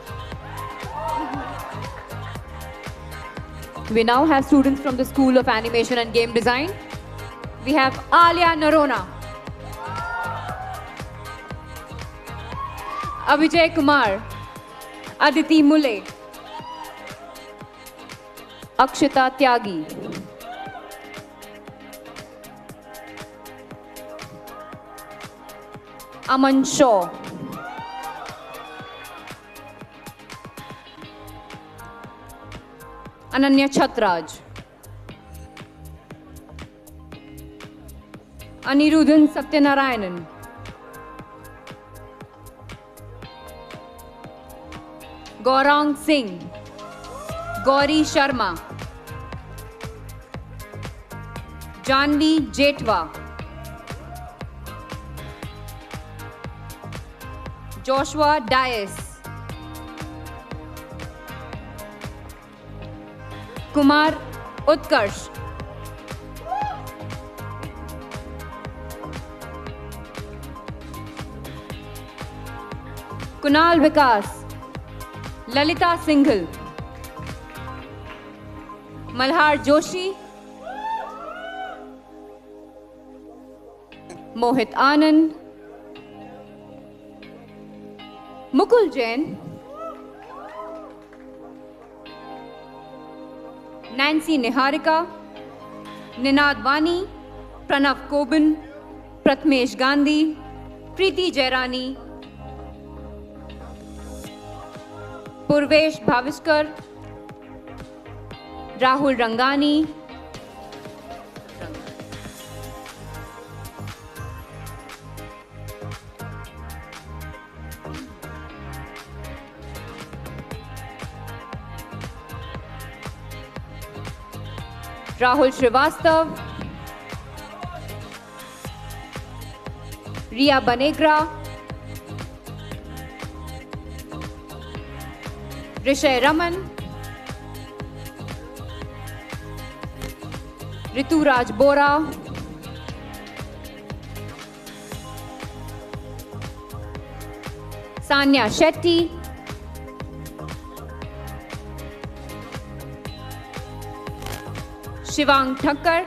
Speaker 2: We now have students from the School of Animation and Game Design. We have Alia Narona, Abhijay Kumar, Aditi Mule, Akshita Tyagi, Aman Shaw, Ananya Chatraj, Anirudhan Gaurang Singh, Gauri Sharma, Janvi Jetwa, Joshua Dias, Kumar Utkarsh, Kunal Vikas, Lalita Singhal, Malhar Joshi, Mohit Anand, Mukul Jain, Nancy Niharika, Ninad Vani, Pranav Kobin, Pratmesh Gandhi, Preeti Jairani, Purvesh Bhaviskar, Rahul Rangani, Rahul Srivastav, Riya Banegra, Rishay Raman, Rituraj Bora, Sanya Shetty, Shivang Thakkar,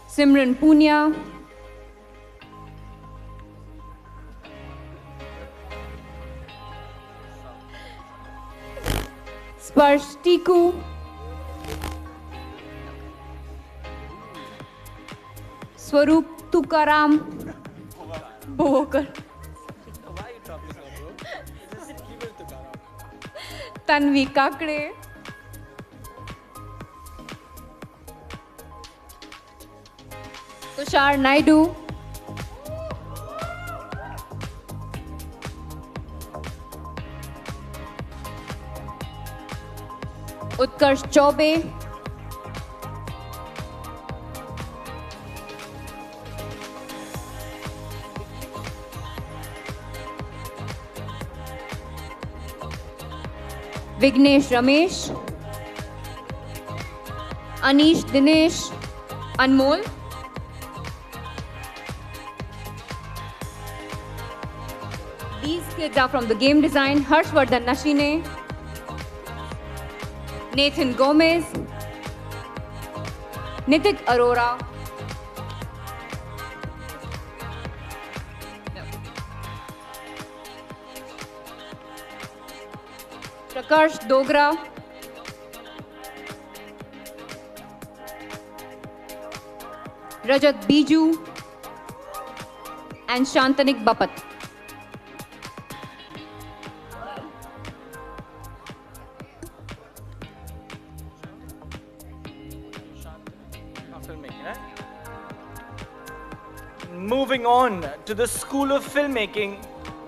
Speaker 2: Simran Punia, Sparsh Tiku, Swaroop Tukaram Bhokar, Tanvi Kakre, Tushar Naidu, Utkarsh Chaube, Vignesh Ramesh, Anish Dinesh, Anmol, these kids are from the game design, Harshvardhan Nashine, Nathan Gomez, Nitik Arora, Prakarsh Dogra, Rajat Biju, and Shantanik Bapat.
Speaker 1: Moving on to the School of Filmmaking,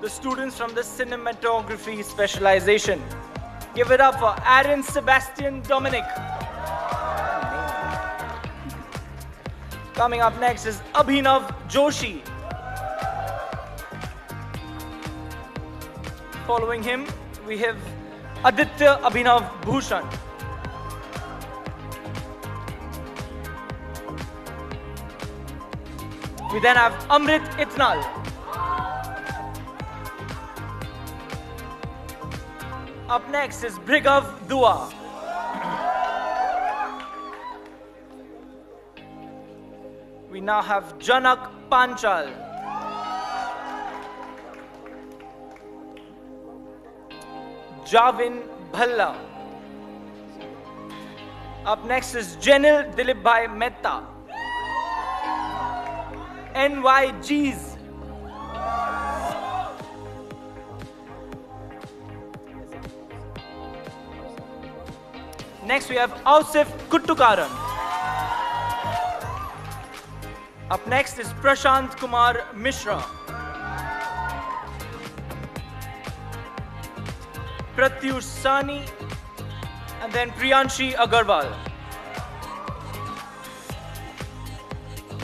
Speaker 1: the students from the cinematography specialization. Give it up for Aaron Sebastian Dominic. Coming up next is Abhinav Joshi. Following him, we have Aditya Abhinav Bhushan. We then have Amrit Itnal. Up next is Brighav Dua. We now have Janak Panchal. Javin Bhalla. Up next is Jenil Dilipbhai Mehta. NYGs. Next we have Ausif Kuttukaran. Up next is Prashant Kumar Mishra. Pratyush Sani, and then Priyanshi Agarwal.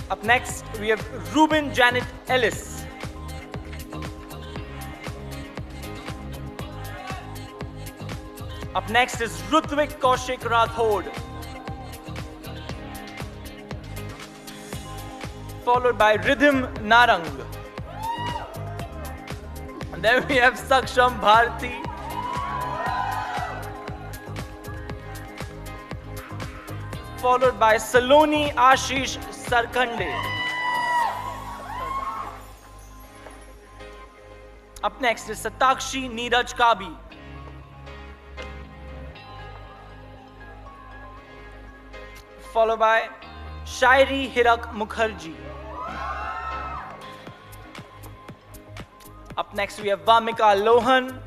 Speaker 1: Up next, we have Ruben Janet Ellis. Up next is Rutvik Kaushik Rathod. Followed by Rhythm Narang. And then we have Saksham Bharti. Followed by Saloni Ashish Sarkhande. Up next is Satakshi Neeraj Kabi. Followed by Shairi Hirak Mukherjee. Up next we have Vamika Lohan.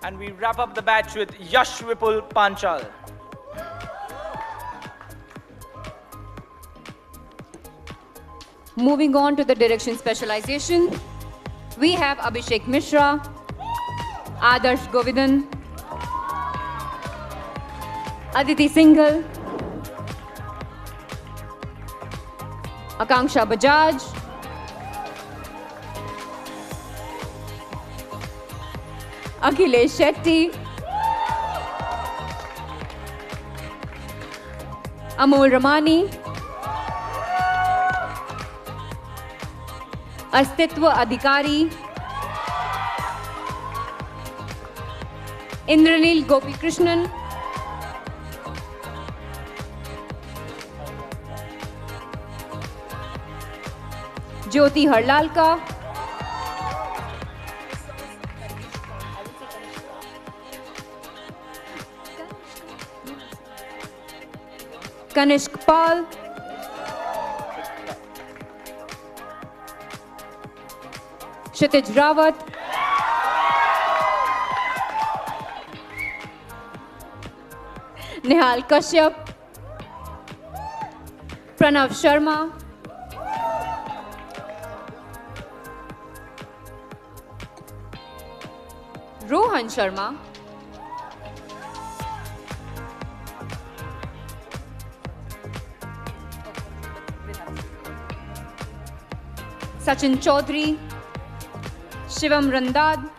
Speaker 1: And we wrap up the batch with Yash Vipul Panchal.
Speaker 2: Moving on to the direction specialization, we have Abhishek Mishra, Adarsh Govidan, Aditi Singhal, Akanksha Bajaj, Akhilesh Shetty, Amol Ramani, Astitwa Adhikari, Indranil Gopi Krishnan, Jyoti Harlalka, Kanishk Pal, Kshitij Rawat, Nihal Kashyap, Pranav Sharma, Rohan Sharma, Sachin Chaudhary, Shivam Randad,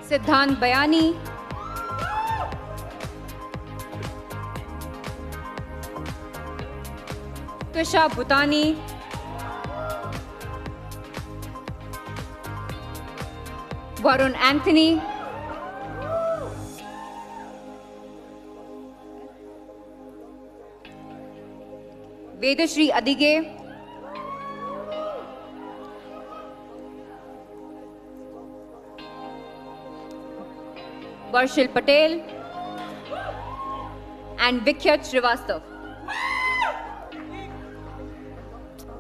Speaker 2: Siddhant Bayani, Twisha Bhutani, Varun Anthony, Vedashri Adige, Varshil Patel, and Vikhyat Srivastav.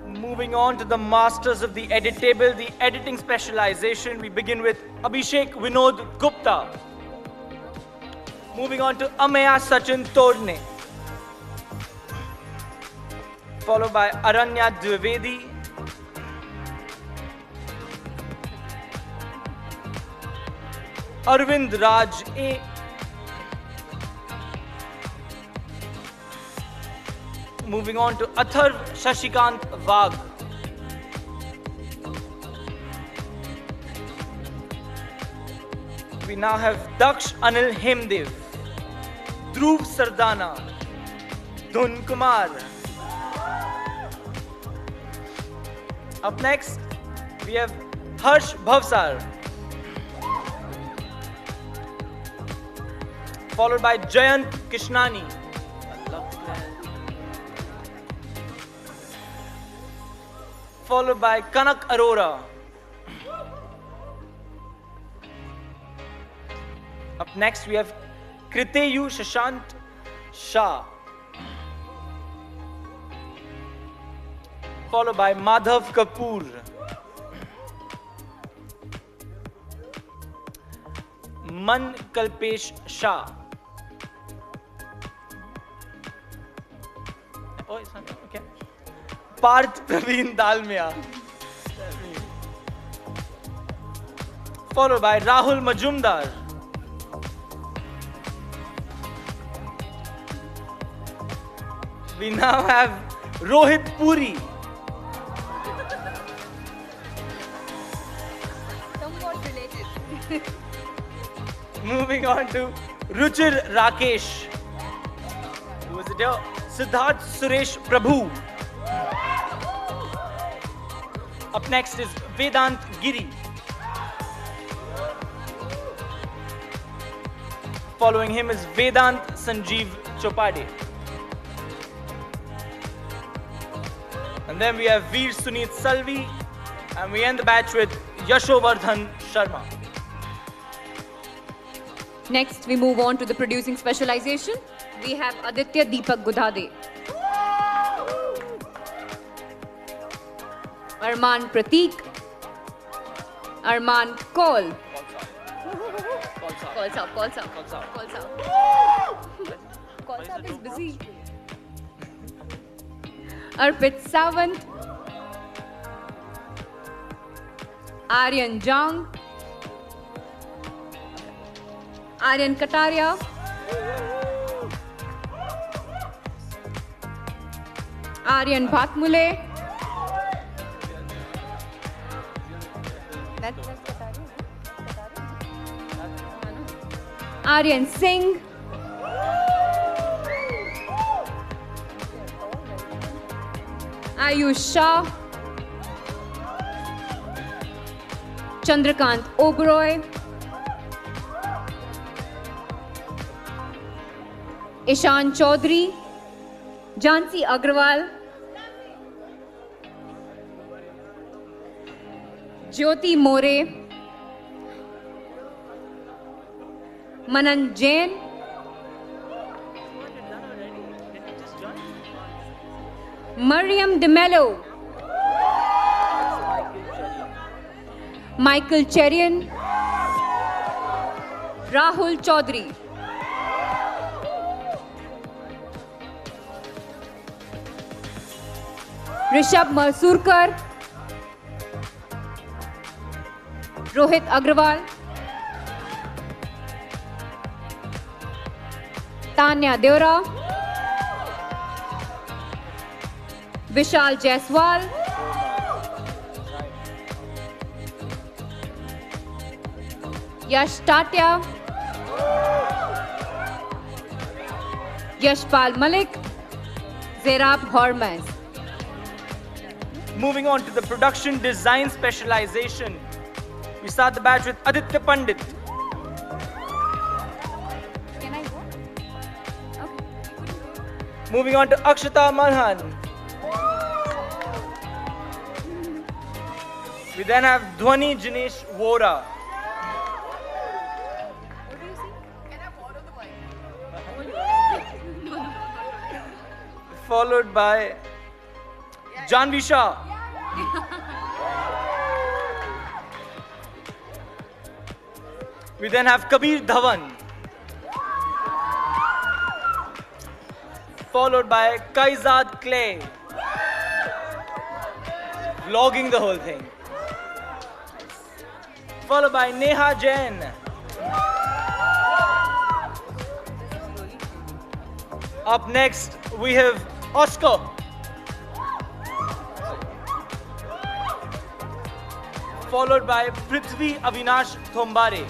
Speaker 1: Moving on to the masters of the edit table, the editing specialization, we begin with Abhishek Vinod Gupta. Moving on to Ameya Sachin Todne. Followed by Aranya Dwivedi. Arvind Raj A. Moving on to Atharv Shashikant Vag. We now have Daksh Anil Hemdev, Dhruv Sardana, Dhun Kumar. Up next, we have Harsh Bhavsar, followed by Jayant Kishnani. Followed by Kanak Arora. Up next, we have Kriteyu Shashant Shah. Followed by Madhav Kapoor. Man Kalpesh Shah. Oh, it's not. Okay. Parth Praveen Dalmia. Followed by Rahul Majumdar. We now have Rohit Puri.
Speaker 2: Somewhat related.
Speaker 1: Moving on to Ruchir Rakesh. Who was it here? Siddharth Suresh Prabhu. Up next is Vedant Giri. Following him is Vedant Sanjeev Chopade. And then we have Veer Suneet Salvi. And we end the batch with Yashovardhan Sharma.
Speaker 2: Next, we move on to the producing specialization. We have Aditya Deepak Gudhade. Arman Prateek. Arman Kaul. Calls up. Calls up is busy. Arpit Sawant. Aryan Jang. Aryan Kataria. Aryan Bhatmule. That's Kataria. Aryan Singh. Ayush Shah. Chandrakant Oberoi. Ishan Chaudhary. Jansi Agrawal. Jyoti More. Manan Jain. Mariam DeMello. Michael Cherian. Rahul Chaudhary. Rishabh Marsurkar. Rohit Agrawal. Tanya Deora. Vishal Jaiswal. Yash Tatya. Yashpal Malik. Zerab Hormaz.
Speaker 1: Moving on to the production design specialization. We start the batch with Aditya Pandit.
Speaker 2: Can I go? Okay.
Speaker 1: Moving on to Akshata Malhan. We then have Dhwani Jinesh Vora. Followed by Janvi Shah. We then have Kabir Dhawan. Followed by Kaizad Clay. Vlogging the whole thing. Followed by Neha Jain. Up next, we have Oscar. Followed by Prithvi Avinash Thombare.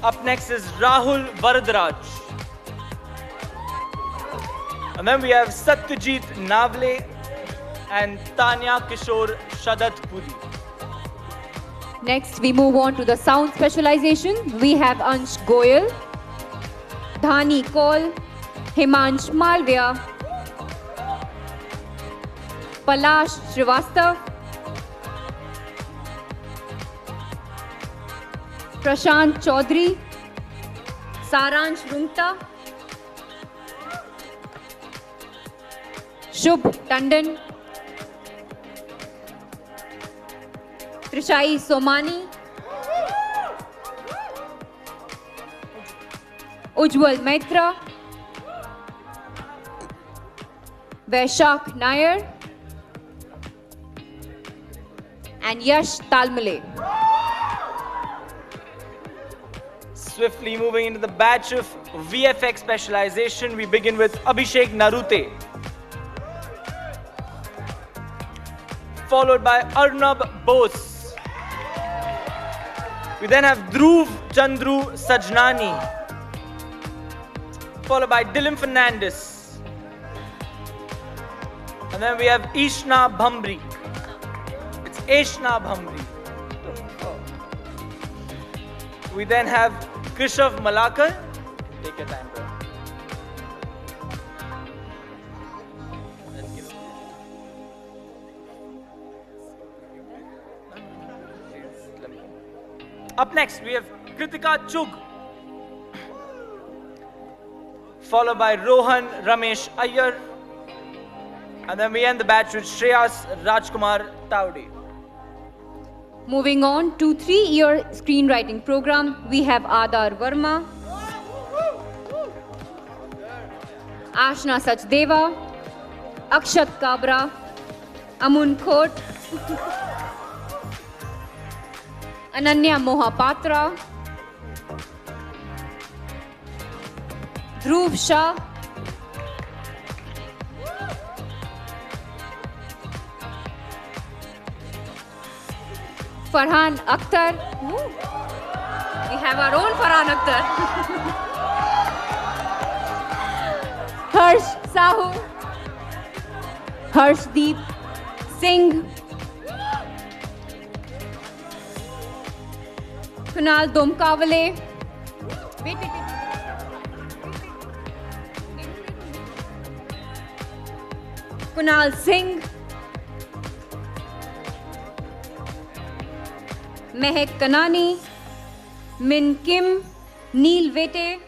Speaker 1: Up next is Rahul Varadraj. And then we have Satyajit Navle and Tanya Kishore Shadatpuri.
Speaker 2: Next, we move on to the sound specialization. We have Ansh Goyal, Dhani Kaul, Himansh Malvia, Palash Srivastav, Prashant Chaudhary, Saransh Rungta, Shubh Tandon, Trishai Somani, Ujjwal Maitra, Vaishak Nair, and Yash Talmale.
Speaker 1: Swiftly moving into the batch of VFX specialization, we begin with Abhishek Narute, followed by Arnab Bose. We then have Dhruv Chandru Sajnani, followed by Dylan Fernandez. And then we have Ishna Bhamri. It's Ishna Bhamri. We then have Krishav Malakar. Take your time, bro. Up next, we have Kritika Chug, followed by Rohan Ramesh Iyer. And then we end the batch with Shreyas Rajkumar Taudi.
Speaker 2: Moving on to 3-year screenwriting program, we have Adar Verma, Ashna Sachdeva, Akshat Kabra, Amun Khot, Ananya Mohapatra, Dhruv Shah, Farhan Akhtar. We have our own Farhan Akhtar. Harsh Sahu, Harshdeep Singh, Kunal Domkavale. Wait. Kunal Singh, Mehak Kanani, Min Kim, Neil Vete,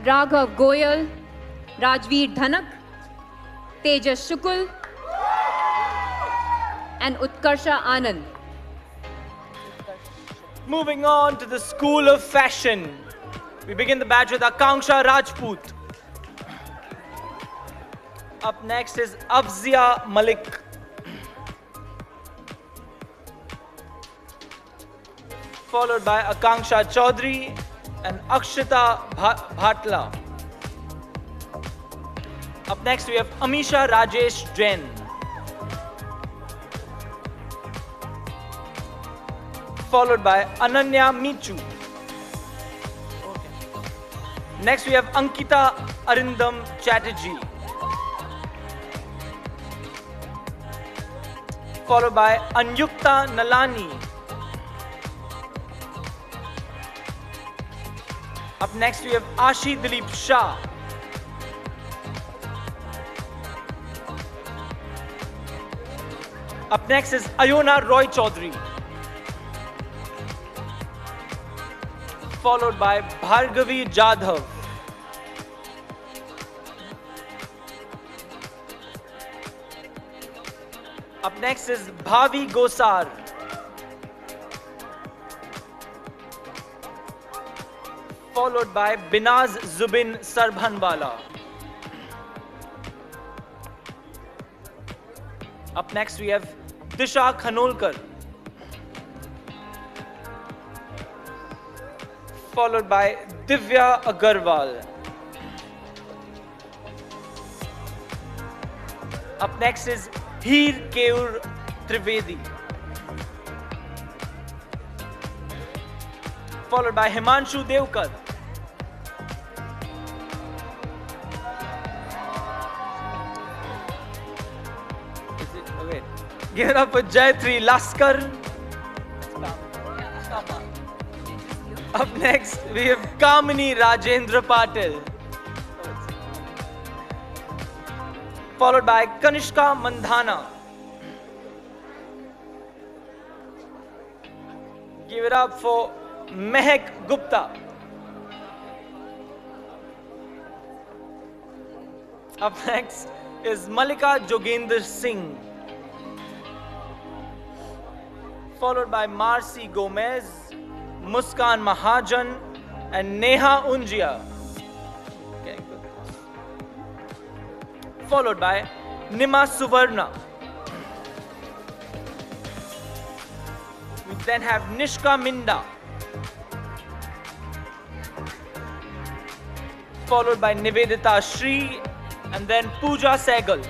Speaker 2: Raghav Goyal, Rajveer Dhanak, Tejas Shukul, and Utkarsha Anand.
Speaker 1: Moving on to the School of Fashion. We begin the batch with Akanksha Rajput. Up next is Afzia Malik. Followed by Akanksha Chaudhary and Akshita Bhatla. Up next we have Amisha Rajesh Jain. Followed by Ananya Michu. Next we have Ankita Arindam Chatterjee. Followed by Anyukta Nalani. Up next we have Ashi Dilip Shah. Up next is Ayona Roy Chaudhary. Followed by Bhargavi Jadhav. Up next is Bhavi Gosar. Followed by Binaz Zubin Sarbhanwala. Up next we have Disha Khanolkar. Followed by Divya Agarwal. Up next is Heer Keur Trivedi. Followed by Himanshu Devkar. Give it up for Jayatri Laskar. Up next, we have Kamini Rajendra Patil. Followed by Kanishka Mandhana. Give it up for Mehak Gupta. Up next is Malika Jogendra Singh. Followed by Marcy Gomez, Muskan Mahajan, and Neha Unjia. followed by Nima Suvarna. We then have Nishka Minda, followed by Nivedita Shri, and then Pooja Sehgal.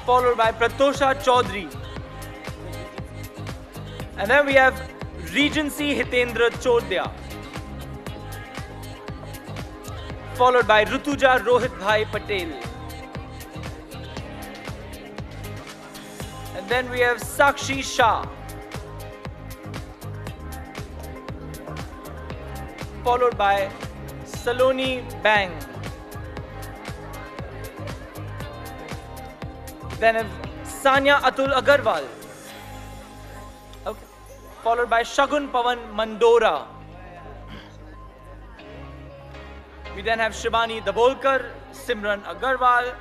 Speaker 1: Followed by Pratosha Chaudhary. And then we have Regency Hitendra Chodhya. Followed by Rutuja Rohit Bhai Patel. And then we have Sakshi Shah. Followed by Saloni Bang. Then have Sanya Atul Agarwal. Okay. Followed by Shagun Pavan Mandora. We then have Shivani Dabolkar, Simran Agarwal,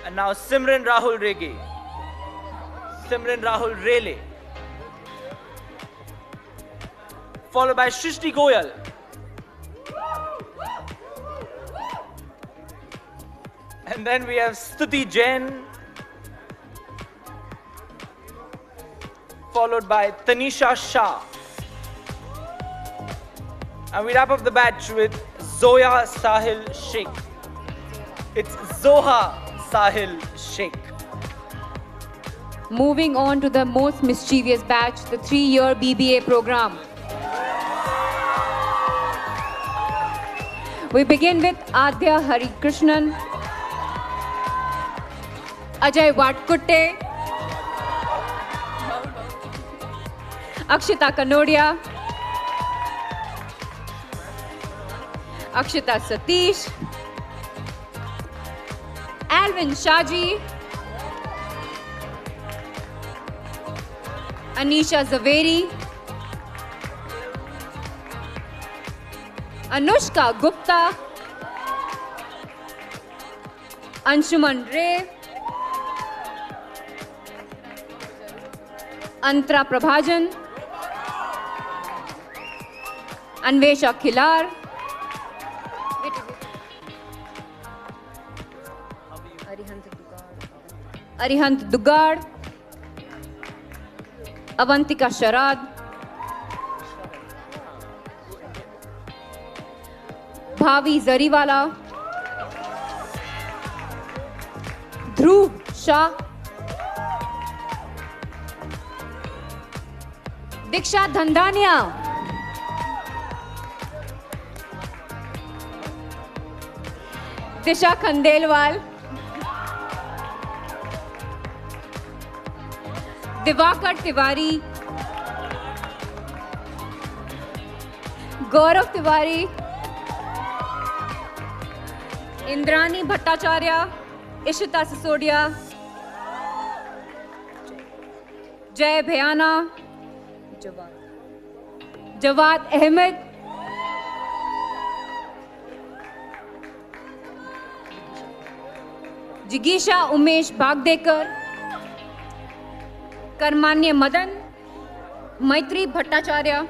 Speaker 1: and now Simran Rahul Rege. Simran Rahul Rele. Followed by Shrishti Goyal. And then we have Stuti Jain. Followed by Tanisha Shah. And we wrap up the batch with Zoya Sahil Sheikh. It's Zoha Sahil Sheikh.
Speaker 2: Moving on to the most mischievous batch, the 3-year BBA program. We begin with Adya Harikrishnan, Ajay Watkutte, Akshita Kanodia, Akshita Satish, Alvin Shaji, Anisha Zaveri, Anushka Gupta, Anshuman Ray, Antra Prabhajan, Anvesha Khilar, Arihant Dugard, Avantika Sharad, Bhavi Zariwala, Dhruv Shah, Diksha Dhandania, Disha Khandelwal, Divakar Tiwari, Gaurav Tiwari, Indrani Bhattacharya, Ishita Sisodia, Jay Bhayana, Jawad Ahmed, Jigisha Umesh Bhagdekar, Karmanya Madan, Maitri Bhattacharya,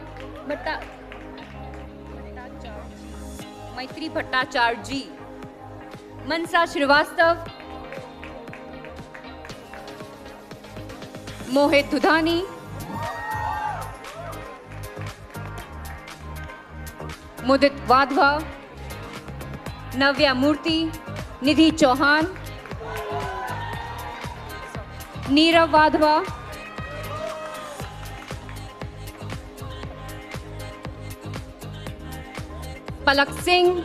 Speaker 2: Maitri Bhattacharji, Mansa Srivastav, Mohit Dudhani, Mudit Wadhwa, Navya Murthy, Nidhi Chauhan, Neerav Wadhwa, Palak Singh,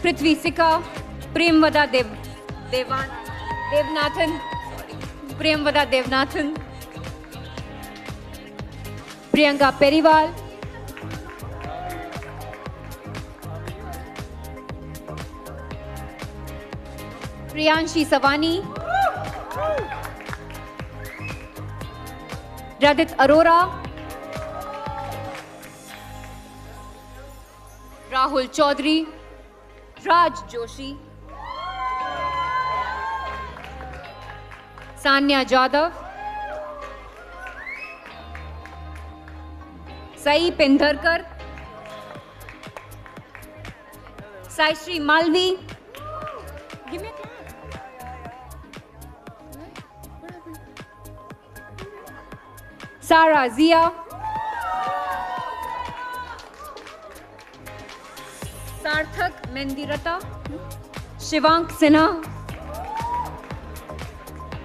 Speaker 2: Prithvi Sikka, Premvada Devnathan, Premvada Devnathan, Priyanka Periwal, Priyanshi Savani, Radit Arora, Rahul Chaudhary, Raj Joshi, Sanya Jadhav, Sai Pendharkar, Saishri Malvi. Give me a clap. Sarah Zia. Sarthak Mendirata. Shivank Sinha.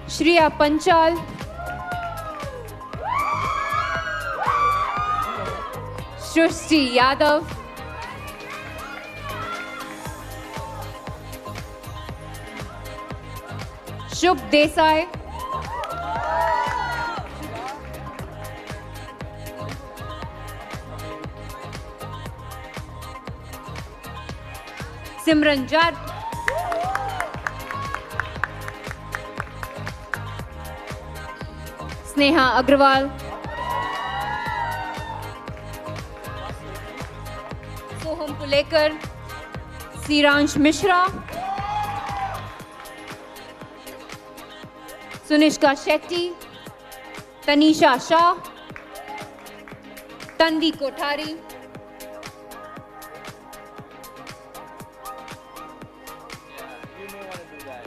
Speaker 2: Shriya Panchal. Shrishti Yadav. Shubh Desai. Simran Jat. Sneha Agrawal. Soham Pulekar. Siransh Mishra. Sunishka Shetty. Tanisha Shah. Tanvi Kothari.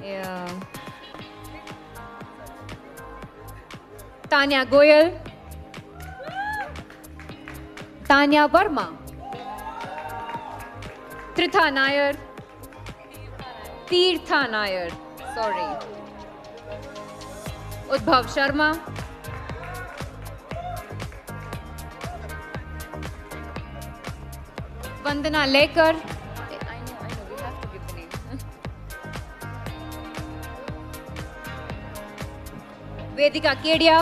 Speaker 2: Yeah. Tanya Goyal. Tanya Verma. Tritha Nair. Tirtha Nair. Sorry. Udbhav Sharma. Vandana Lekar. I know, we have to give the name. Vedika Kedia.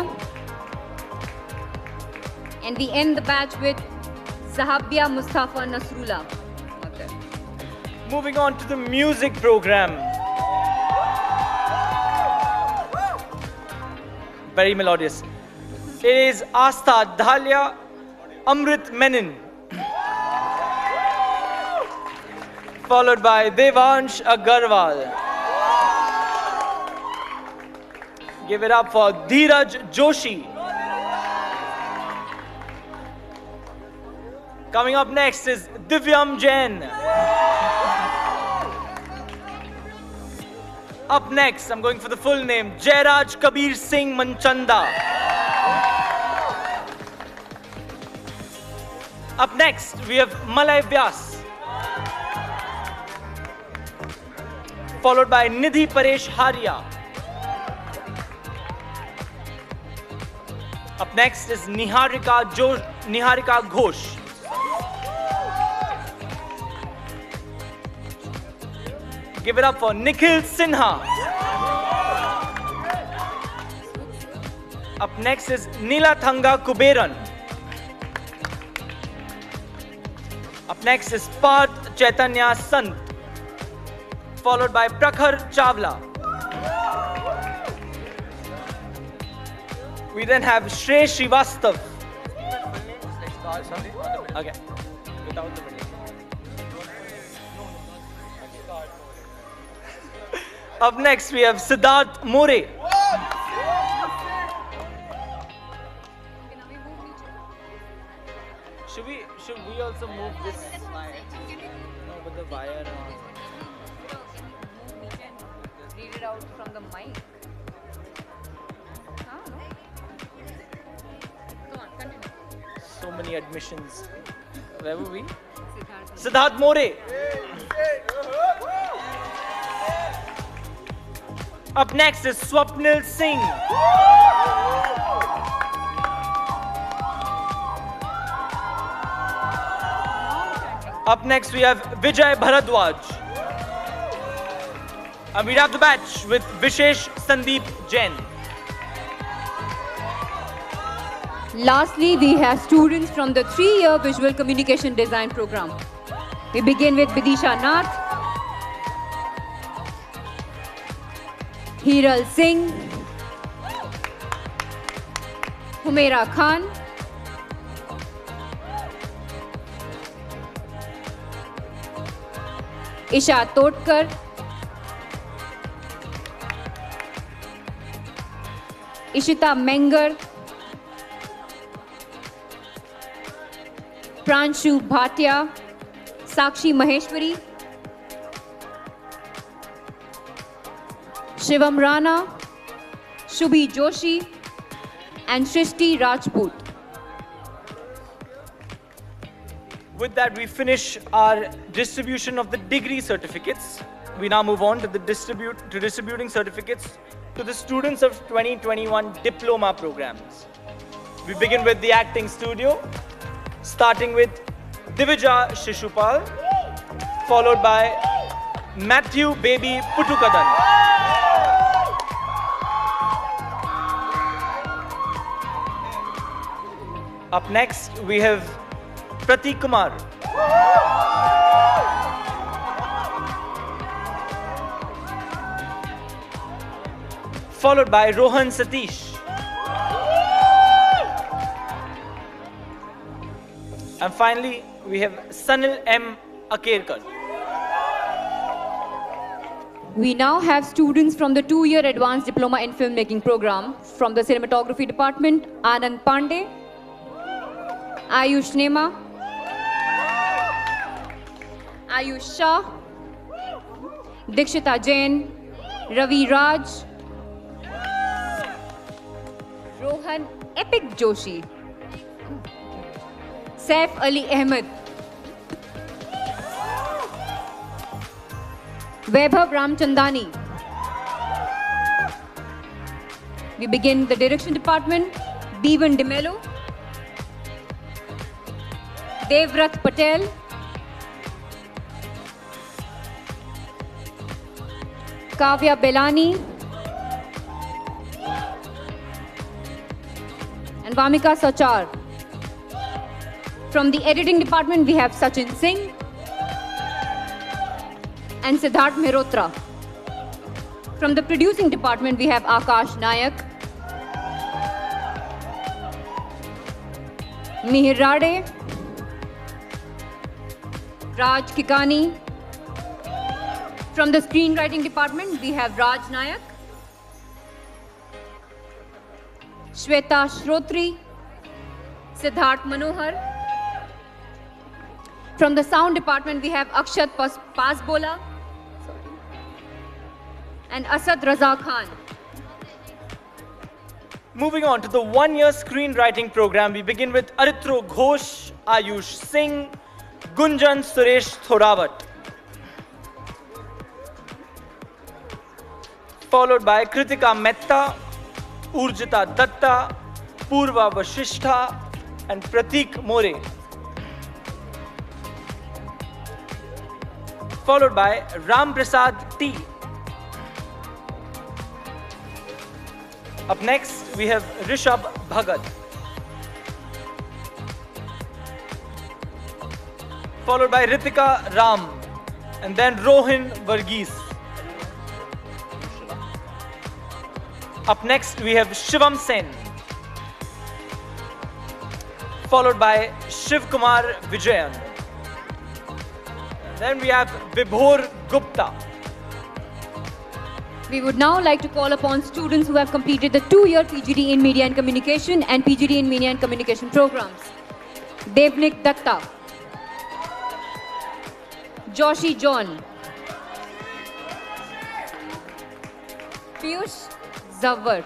Speaker 2: And we end the batch with Zahabia Mustafa Nasrullah.
Speaker 1: Moving on to the music program. Very melodious. It is Astha Dhalya Amrit Menon. Followed by Devansh Agarwal. Give it up for Dheeraj Joshi. Coming up next is Divyam Jain. Up next, I'm going for the full name, Jairaj Kabir Singh Manchanda. Up next, we have Malay Vyas. Followed by Nidhi Paresh Haria. Up next is Niharika Ghosh. Give it up for Nikhil Sinha. Up next is Neelathanga Kuberan. Up next is Parth Chaitanya Sant. Followed by Prakhar Chawla. We then have Shrey Srivastav. Okay. Without the video. Up next, we have Siddharth More. Should we also move this wire? No, but the wire.
Speaker 2: Read it out from the mic. Come on, continue.
Speaker 1: So many admissions. Where were we? Siddharth More. Up next is Swapnil Singh. Up next we have Vijay Bharadwaj. And we have the batch with Vishesh Sandeep Jain.
Speaker 2: Lastly, we have students from the 3-year Visual Communication Design program. We begin with Vidisha Nath, Hiral Singh, Humaira Khan, Isha Totkar, Ishita Mengar, Pranshu Bhatia, Sakshi Maheshwari, Shivam Rana, Shubhi Joshi, and Shrishti Rajput.
Speaker 1: With that, we finish our distribution of the degree certificates. We now move on to distributing certificates to the students of 2021 diploma programs. We begin with the acting studio, starting with Divija Shishupal, followed by Matthew Baby Putukadan. Up next, we have Pratik Kumar. Followed by Rohan Satish. And finally, we have Sanil M. Akerkar.
Speaker 2: We now have students from the 2-year Advanced Diploma in Filmmaking program from the Cinematography Department, Anand Pandey, Ayush Nema, Ayush Shah, Dikshita Jain, Ravi Raj, Rohan Epic Joshi, Saif Ali Ahmed, Vaibhav Ramchandani. We begin the direction department, Devan Demelo, Devrat Patel, Kavya Belani, and Vamika Sachar. From the editing department, we have Sachin Singh and Siddharth Mehrotra. From the producing department, we have Akash Nayak, Mihir Rade, Raj Kikani. From the screenwriting department, we have Raj Nayak, Shweta Shrotri, Siddharth Manohar. From the sound department, we have Akshat Pasbola and Asad Raza Khan.
Speaker 1: Moving on to the 1-year screenwriting program, we begin with Aritro Ghosh, Ayush Singh, Gunjan Suresh Thorawat. Followed by Kritika Mehta, Urjita Datta, Purva Vashishtha, and Pratik More. Followed by Ram Prasad T. Up next, we have Rishabh Bhagat. Followed by Ritika Ram, and then Rohin Varghese. Up next, we have Shivam Sen. Followed by Shiv Kumar Vijayan. Then we have Vibhor Gupta.
Speaker 2: We would now like to call upon students who have completed the 2-year PGD in Media and Communication and PGD in Media and Communication programs. Devnik Datta, Joshi John, Piyush Zawar,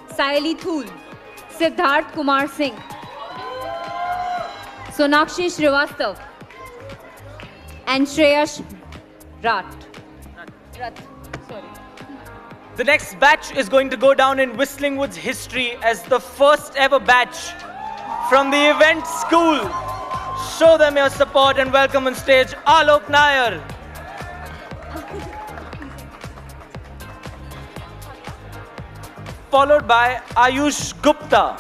Speaker 2: Saili Thul, Siddharth Kumar Singh, Sonakshi Srivastav, and Shreyash Rat.
Speaker 1: The next batch is going to go down in Whistling Woods history as the first ever batch from the event school. Show them your support and welcome on stage Alok Nair. Followed by Ayush Gupta.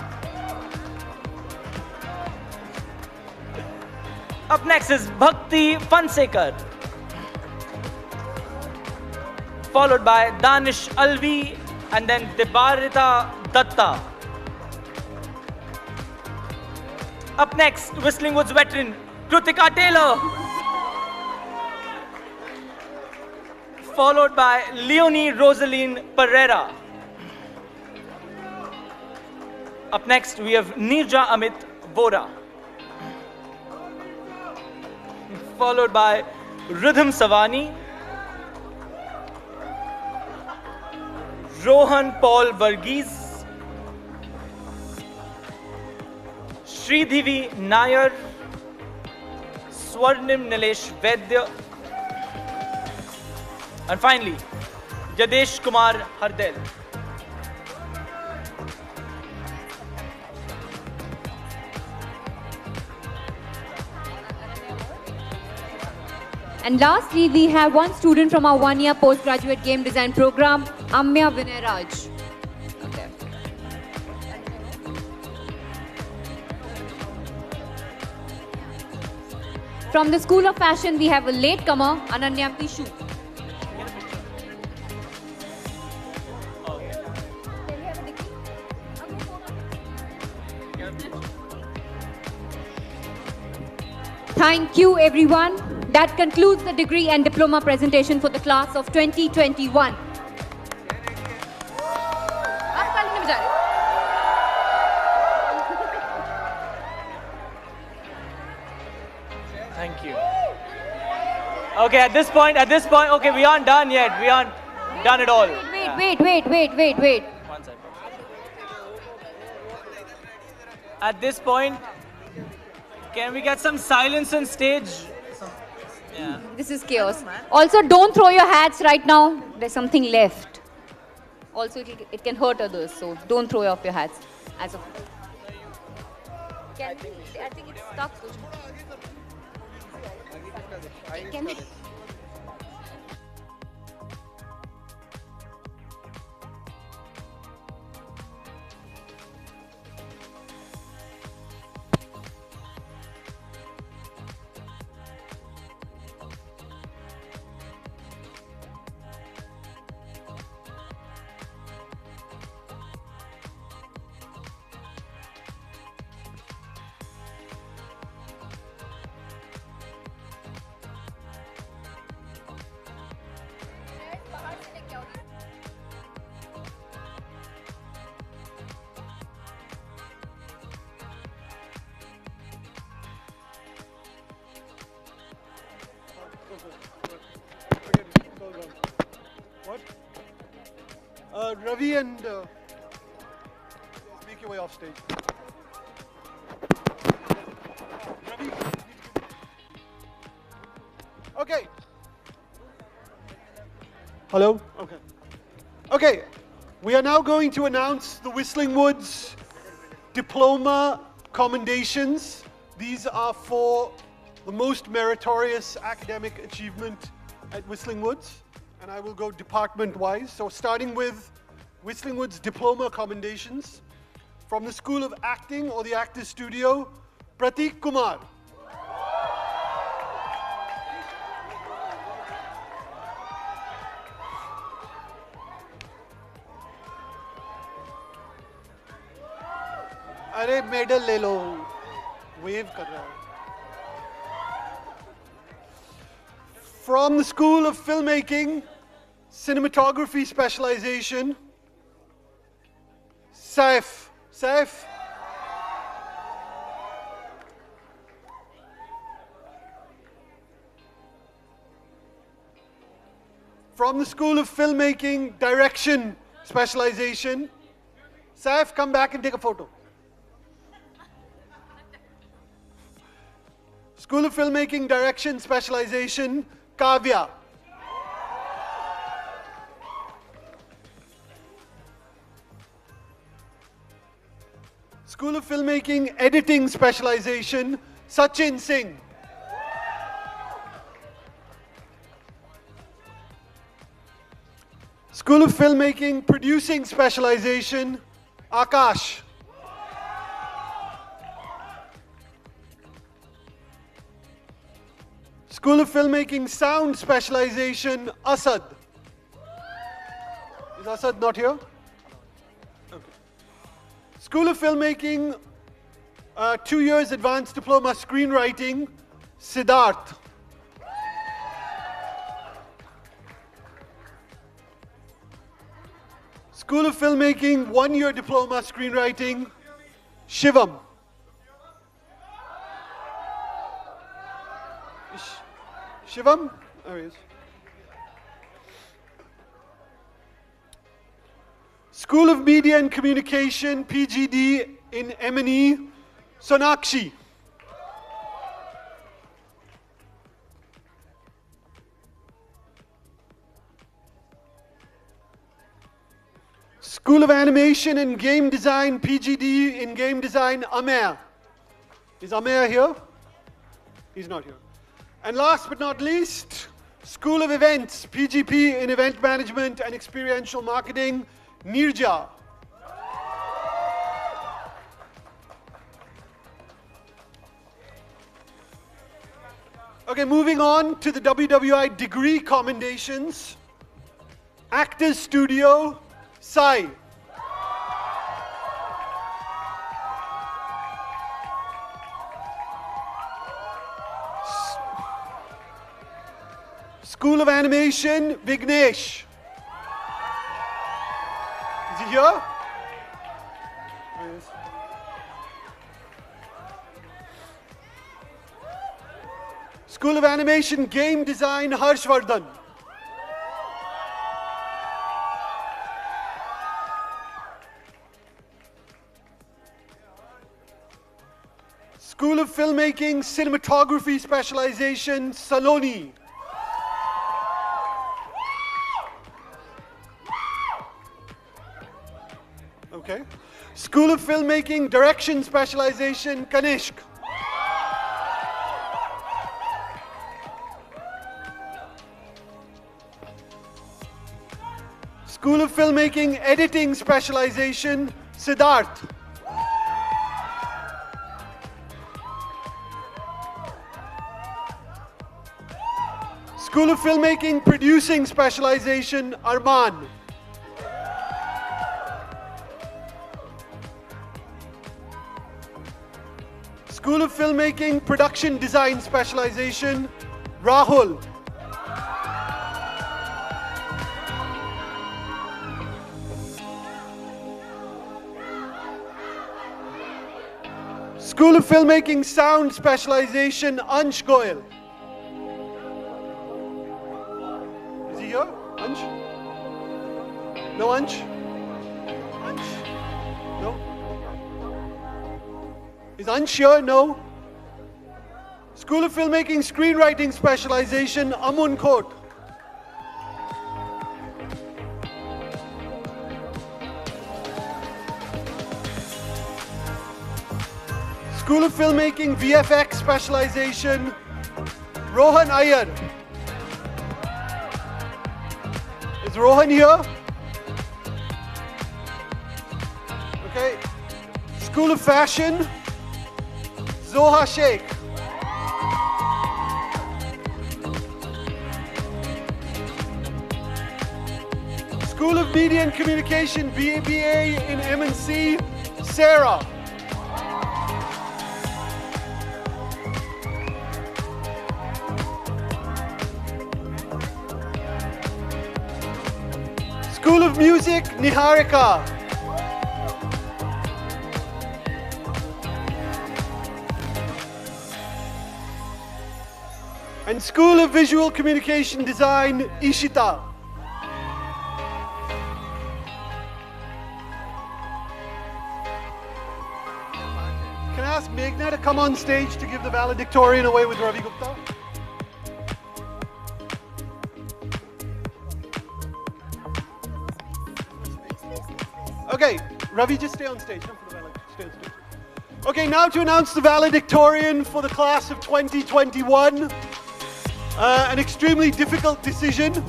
Speaker 1: Up next is Bhakti Fansekar. Followed by Danish Alvi and then Debarita Datta. Up next, Whistling Woods veteran Krutika Taylor. Followed by Leonie Rosaline Pereira. Up next, we have Nirja Amit Vora. Followed by Rhythm Savani. Rohan Paul Varghese, Sridhivi Nair, Swarnim Nilesh Vaidya, and finally, Yadesh Kumar Hardel.
Speaker 2: And lastly, we have one student from our one-year postgraduate game design program, Amya Vinay Raj. Okay. From the School of Fashion, we have a latecomer, Ananya Pishu. Thank you, everyone. That concludes the degree and diploma presentation for the class of 2021.
Speaker 1: Thank you. Okay, at this point, okay, we aren't done yet. We aren't done at all.
Speaker 2: Wait.
Speaker 1: One second. At this point, can we get some silence on stage? Yeah.
Speaker 2: This is chaos. Also, don't throw your hats right now. There's something left. Also, it can hurt others, so don't throw off your hats. As of I think it's stuck. Can
Speaker 5: What? Ravi and make your way off stage. Ravi. Okay. Hello? Okay. Okay. We are now going to announce the Whistling Woods diploma commendations. These are for the most meritorious academic achievement at Whistling Woods. And I will go department-wise. So starting with Whistling Woods diploma commendations. From the School of Acting or the Actors Studio, Pratik Kumar. अरे medal ले लो wave कर रहा है From the School of Filmmaking, Cinematography Specialization, Saif. Saif. From the School of Filmmaking, Direction Specialization, Saif, come back and take a photo. School of Filmmaking, Direction Specialization, Kavya. School of Filmmaking, Editing Specialization, Sachin Singh. School of Filmmaking, Producing Specialization, Akash. School of Filmmaking, Sound Specialization, Asad. Is Asad not here? Okay. School of Filmmaking, 2 years Advanced Diploma Screenwriting, Siddharth. School of Filmmaking, 1 year Diploma Screenwriting, Shivam. Shivam? There he is. School of Media and Communication, PGD in M&E, Sonakshi. School of Animation and Game Design, PGD in Game Design, Amer. Is Amer here? He's not here. And last but not least, School of Events, PGP in Event Management and Experiential Marketing, Nirja. Okay, moving on to the WWI degree commendations. Actors Studio, Sai. School of Animation, Vignesh. Is he here? Yes. School of Animation, Game Design, Harshvardhan. School of Filmmaking, Cinematography Specialization, Saloni. Okay. School of Filmmaking, Direction Specialization, Kanishk. School of Filmmaking, Editing Specialization, Siddharth. School of Filmmaking, Producing Specialization, Arman. School of Filmmaking, Production Design Specialization, Rahul. School of Filmmaking, Sound Specialization, Ansh Goyal. Is he here? Ansh? No Ansh? Ansh? No? Is Ansh here? No? School of Filmmaking, Screenwriting Specialization, Amun Kot. School of Filmmaking, VFX Specialization, Rohan Iyer. Is Rohan here? Okay. School of Fashion, Zoha Sheikh. School of Media and Communication, BA in M&C, Sarah. School of Music, Niharika. And School of Visual Communication Design, Ishita. Can I ask Meghna to come on stage to give the valedictorian away with Ravi Gupta? Okay, Ravi, just stay on stage. Not for the stay on stage. Okay, now to announce the valedictorian for the class of 2021. An extremely difficult decision.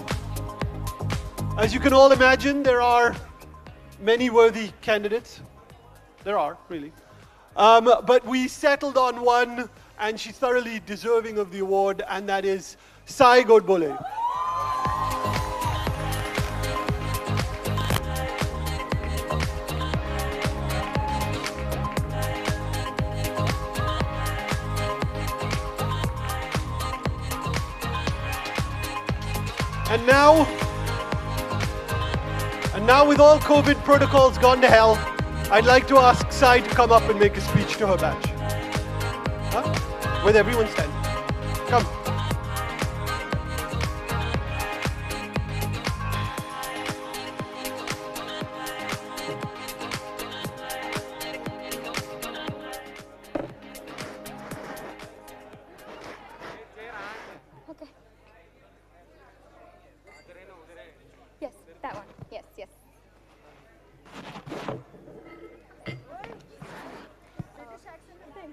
Speaker 5: As you can all imagine, there are many worthy candidates. There are, really. But we settled on one, and she's thoroughly deserving of the award, and that is Sai Godbole. And now with all COVID protocols gone to hell, I'd like to ask Sai to come up and make a speech to her batch. Huh? With everyone stand. Come.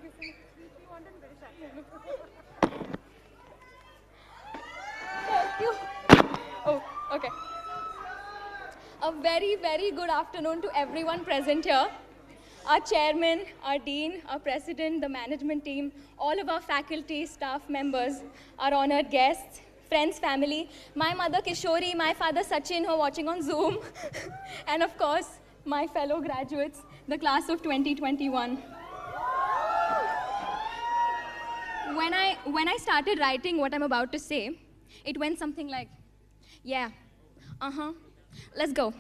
Speaker 8: Thank you. Oh, okay. A very, very good afternoon to everyone present here. Our chairman, our dean, our president, the management team, all of our faculty, staff members, our honored guests, friends, family, my mother Kishori, my father Sachin who are watching on Zoom, and of course, my fellow graduates, the class of 2021. When I started writing what I'm about to say, it went something like, yeah, let's go.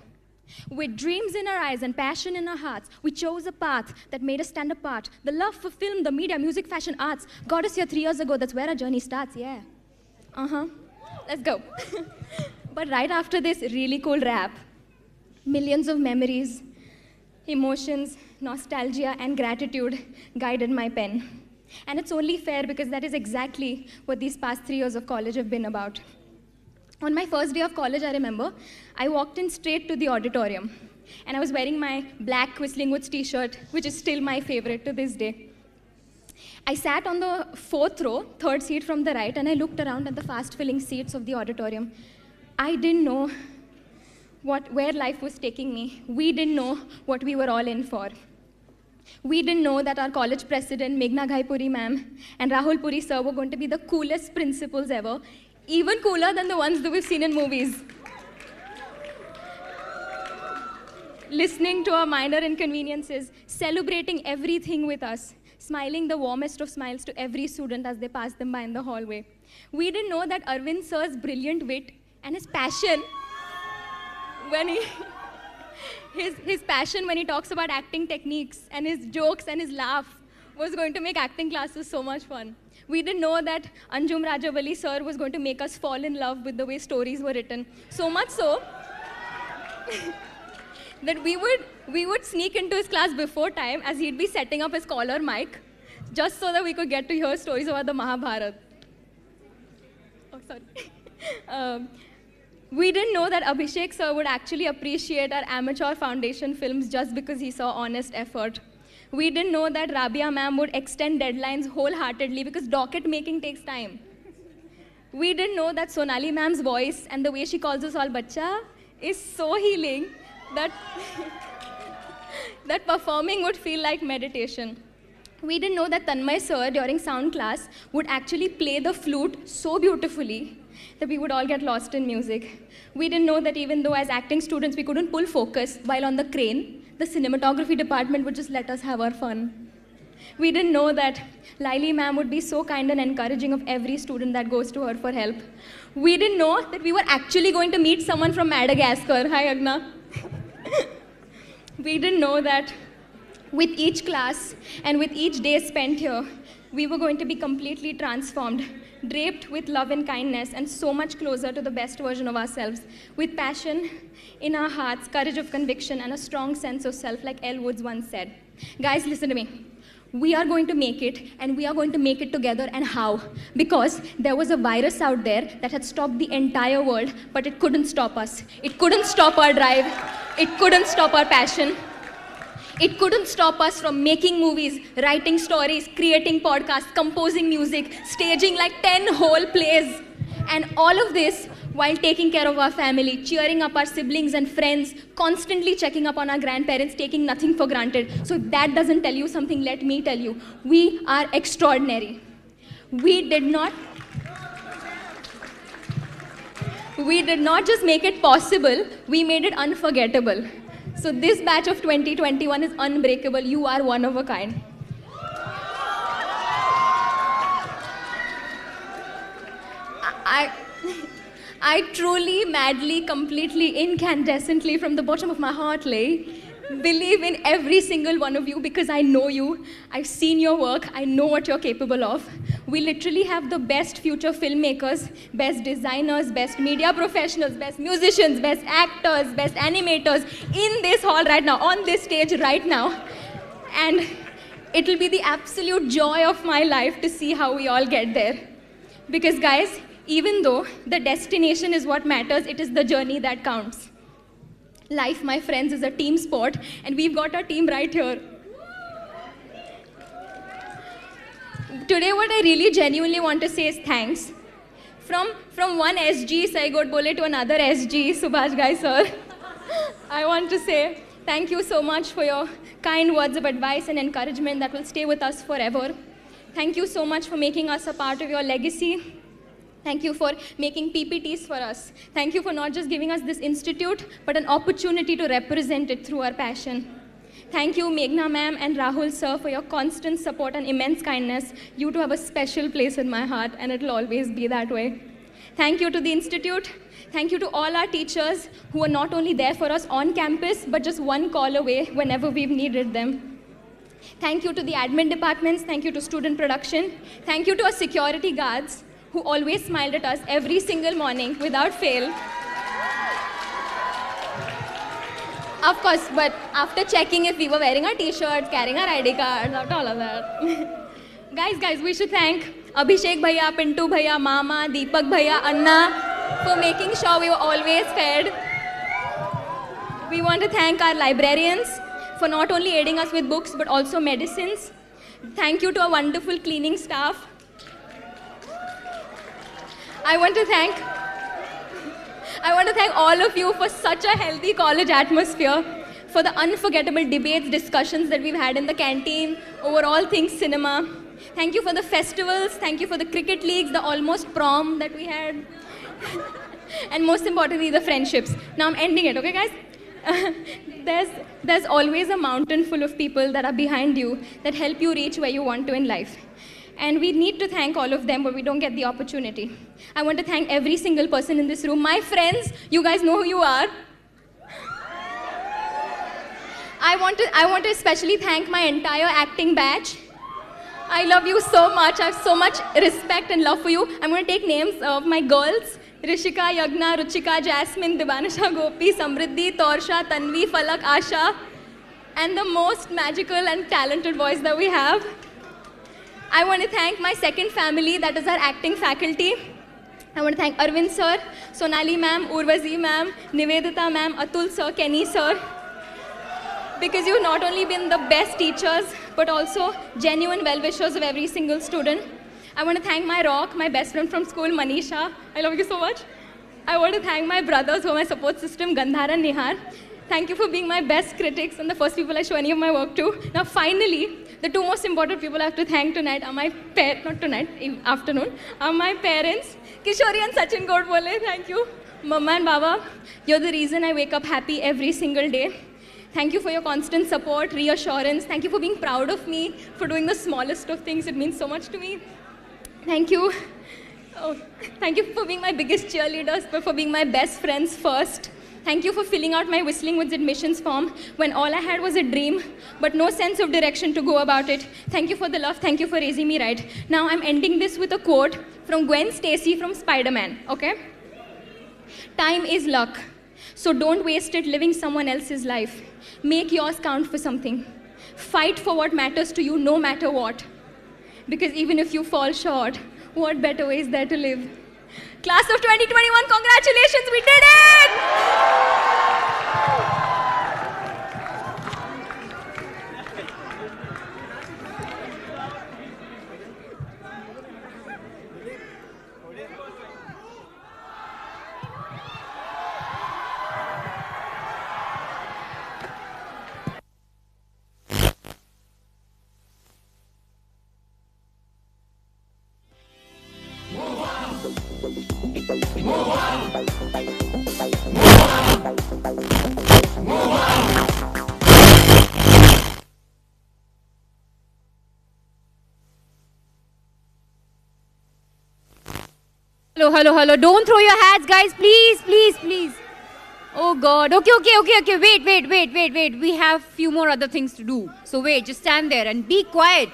Speaker 8: With dreams in our eyes and passion in our hearts, we chose a path that made us stand apart. The love for film, the media, music, fashion, arts got us here 3 years ago. That's where our journey starts, yeah. Let's go. But right after this really cool rap, millions of memories, emotions, nostalgia, and gratitude guided my pen. And it's only fair because that is exactly what these past 3 years of college have been about. On my first day of college, I remember, I walked in straight to the auditorium. And I was wearing my black Whistling Woods t-shirt, which is still my favorite to this day. I sat on the 4th row, 3rd seat from the right, and I looked around at the fast-filling seats of the auditorium. I didn't know where life was taking me. We didn't know what we were all in for. We didn't know that our college president, Meghna Ghai Puri ma'am, and Rahul Puri sir were going to be the coolest principals ever, even cooler than the ones that we've seen in movies. Listening to our minor inconveniences, celebrating everything with us, smiling the warmest of smiles to every student as they pass them by in the hallway. We didn't know that Arvind sir's brilliant wit and his passion when his passion when he talks about acting techniques and his jokes and his laugh was going to make acting classes so much fun. We didn't know that Anjum Rajavali sir was going to make us fall in love with the way stories were written. So much so that we would sneak into his class before time as he'd be setting up his collar mic just so that we could get to hear stories about the Mahabharata. Oh, sorry. We didn't know that Abhishek sir would actually appreciate our amateur foundation films just because he saw honest effort. We didn't know that Rabia ma'am would extend deadlines wholeheartedly because docket making takes time. We didn't know that Sonali ma'am's voice and the way she calls us all bacha is so healing that, that performing would feel like meditation. We didn't know that Tanmay sir during sound class would actually play the flute so beautifully that we would all get lost in music. We didn't know that even though as acting students we couldn't pull focus while on the crane, the cinematography department would just let us have our fun. We didn't know that Laili ma'am would be so kind and encouraging of every student that goes to her for help. We didn't know that we were actually going to meet someone from Madagascar. Hi, Agna. We didn't know that with each class and with each day spent here, we were going to be completely transformed, draped with love and kindness, and so much closer to the best version of ourselves, with passion in our hearts, courage of conviction, and a strong sense of self, like Elle Woods once said. Guys, listen to me. We are going to make it, and we are going to make it together, and how? Because there was a virus out there that had stopped the entire world, but it couldn't stop us. It couldn't stop our drive. It couldn't stop our passion. It couldn't stop us from making movies, writing stories, creating podcasts, composing music, staging like 10 whole plays. And all of this while taking care of our family, cheering up our siblings and friends, constantly checking up on our grandparents, taking nothing for granted. So if that doesn't tell you something, let me tell you. We are extraordinary. We did not just make it possible, we made it unforgettable. So this batch of 2021 is unbreakable. You are one of a kind. I truly, madly, completely, incandescently, from the bottom of my heart, believe in every single one of you because I know you. I've seen your work. I know what you're capable of. We literally have the best future filmmakers, best designers, best media professionals, best musicians, best actors, best animators in this hall right now, on this stage right now. And it'll be the absolute joy of my life to see how we all get there. Because guys, even though the destination is what matters, it is the journey that counts. Life, my friends, is a team sport, and we've got our team right here. today what I really genuinely want to say is thanks. From one SG, Saigot Bole, to another SG, Subhash Gai sir, I want to say thank you so much for your kind words of advice and encouragement that will stay with us forever. Thank you so much for making us a part of your legacy. Thank you for making PPTs for us. Thank you for not just giving us this institute, but an opportunity to represent it through our passion. Thank you, Meghna ma'am and Rahul sir, for your constant support and immense kindness. You two have a special place in my heart, and it'll always be that way. Thank you to the institute. Thank you to all our teachers who are not only there for us on campus, but just one call away whenever we've needed them. Thank you to the admin departments. Thank you to student production. Thank you to our security guards who always smiled at us every single morning without fail. Of course, but after checking if we were wearing our t-shirts, carrying our ID cards, after all of that. Guys, we should thank Abhishek Bhaiya, Pintu Bhaiya, Mama, Deepak Bhaiya, Anna for making sure we were always fed. We want to thank our librarians for not only aiding us with books, but also medicines. Thank you to our wonderful cleaning staff. I want to thank all of you for such a healthy college atmosphere, for the unforgettable debates, discussions that we've had in the canteen, over all things cinema. Thank you for the festivals, thank you for the cricket leagues, the almost prom that we had, and most importantly, the friendships. Now I'm ending it, okay guys? There's always a mountain full of people that are behind you that help you reach where you want to in life. And we need to thank all of them, but we don't get the opportunity. I want to thank every single person in this room. My friends, you guys know who you are. I want to especially thank my entire acting batch. I love you so much. I have so much respect and love for you. I'm going to take names of my girls. Rishika, Yagna, Ruchika, Jasmine, Dibanisha, Gopi, Samriddhi, Torsha, Tanvi, Falak, Asha, and the most magical and talented voice that we have. I want to thank my second family, that is our acting faculty. I want to thank Arvind sir, Sonali ma'am, Urvazi ma'am, Nivedita ma'am, Atul sir, Kenny sir. Because you've not only been the best teachers, but also genuine well-wishers of every single student. I want to thank my rock, my best friend from school, Manisha. I love you so much. I want to thank my brothers who are my support system, Gandhar and Nihar. Thank you for being my best critics and the first people I show any of my work to. Now finally, the two most important people I have to thank tonight are my afternoon, are my parents, Kishori and Sachin Godbole. Thank you. Mama and Baba, you're the reason I wake up happy every single day. Thank you for your constant support, reassurance. Thank you for being proud of me, for doing the smallest of things. It means so much to me. Thank you. Oh, thank you for being my biggest cheerleaders, but for being my best friends first. Thank you for filling out my Whistling Woods admissions form when all I had was a dream, but no sense of direction to go about it. Thank you for the love. Thank you for raising me right. Now I'm ending this with a quote from Gwen Stacy from Spider-Man, okay? Time is luck, so don't waste it living someone else's life. Make yours count for something. Fight for what matters to you no matter what. Because even if you fall short, what better way is there to live? Class of 2021, congratulations, we did it!
Speaker 2: Hello. Don't throw your hats, guys. Please. Oh, God. Okay. Wait. We have few more other things to do. So wait, just stand there and be quiet.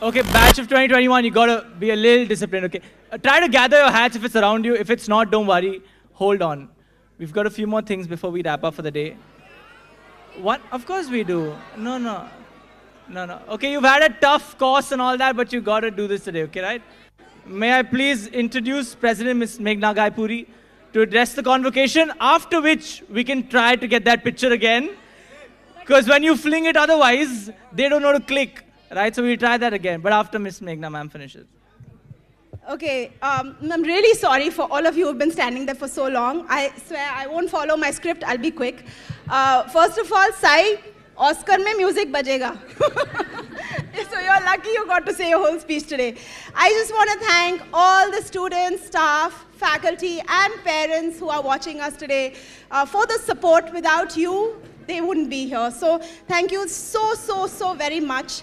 Speaker 1: Okay, batch of 2021, you gotta be a little disciplined, okay? Try to gather your hats if it's around you. If it's not, don't worry. Hold on. We've got a few more things before we wrap up for the day. What? Of course we do. No. Okay, you've had a tough course and all that, but you gotta do this today, okay, right? May I please introduce President Ms. Meghna Gaipuri to address the convocation, after which we can try to get that picture again. Because when you fling it otherwise, they don't know to click, right? So we try that again, but after Miss Meghna ma'am finishes.
Speaker 9: Okay, I'm really sorry for all of you who've been standing there for so long. I swear I won't follow my script, I'll be quick. First of all, Sai, Oscar mein music bajega. So you're lucky you got to say your whole speech today. I just want to thank all the students, staff, faculty, and parents who are watching us today for the support. Without you, they wouldn't be here. So thank you so very much.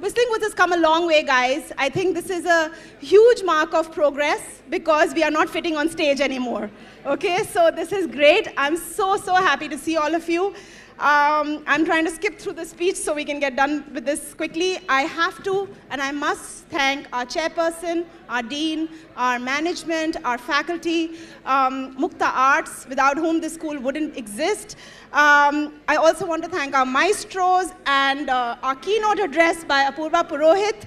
Speaker 9: Whistling Woods has come a long way, guys. I think this is a huge mark of progress because we are not fitting on stage anymore. Okay, so this is great. I'm so happy to see all of you. I'm trying to skip through the speech so we can get done with this quickly. I have to, and I must thank our chairperson, our dean, our management, our faculty, Mukta Arts, without whom this school wouldn't exist. I also want to thank our maestros and our keynote address by Apurva Purohit.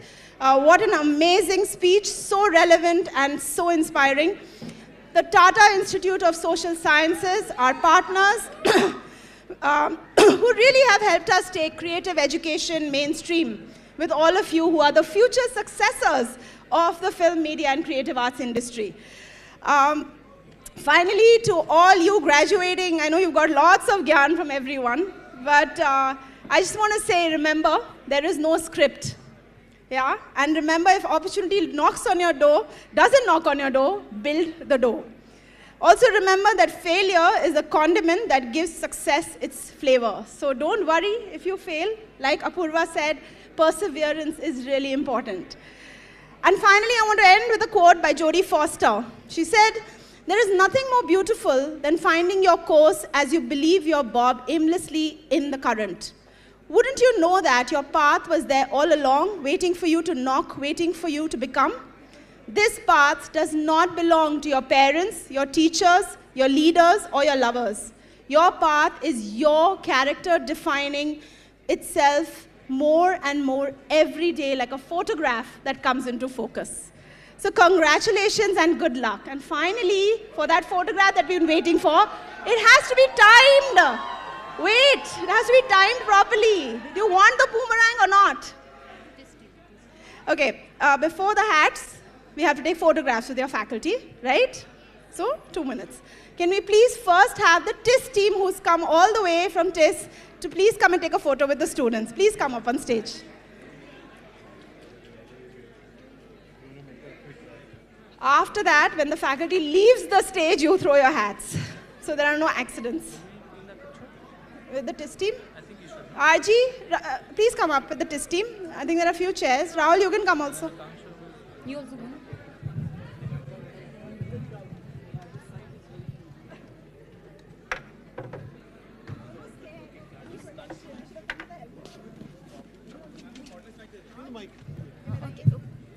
Speaker 9: What an amazing speech, so relevant and so inspiring. The Tata Institute of Social Sciences, our partners, who really have helped us take creative education mainstream with all of you who are the future successors of the film, media, and creative arts industry. Finally, to all you graduating, I know you've got lots of gyan from everyone, but I just want to say, remember, there is no script. Yeah? And remember, if opportunity knocks on your door, doesn't knock on your door, build the door. Also remember that failure is a condiment that gives success its flavor. So don't worry if you fail. Like Apurva said, perseverance is really important. And finally, I want to end with a quote by Jodie Foster. She said, "There is nothing more beautiful than finding your course as you believe you're bob aimlessly in the current. Wouldn't you know that your path was there all along, waiting for you to knock, waiting for you to become? This path does not belong to your parents, your teachers, your leaders, or your lovers. Your path is your character defining itself more and more every day, like a photograph that comes into focus. So congratulations and good luck. And finally, for that photograph that we've been waiting for, it has to be timed. Wait, it has to be timed properly. Do you want the boomerang or not? Okay, before the hats, we have to take photographs with your faculty, right? So, 2 minutes. Can we please first have the TIS team who's come all the way from TIS to please come and take a photo with the students. Please come up on stage. After that, when the faculty leaves the stage, you throw your hats. So there are no accidents. With the TIS team? RG, please come up with the TIS team. I think there are a few chairs. Rahul, you can come also. You also come.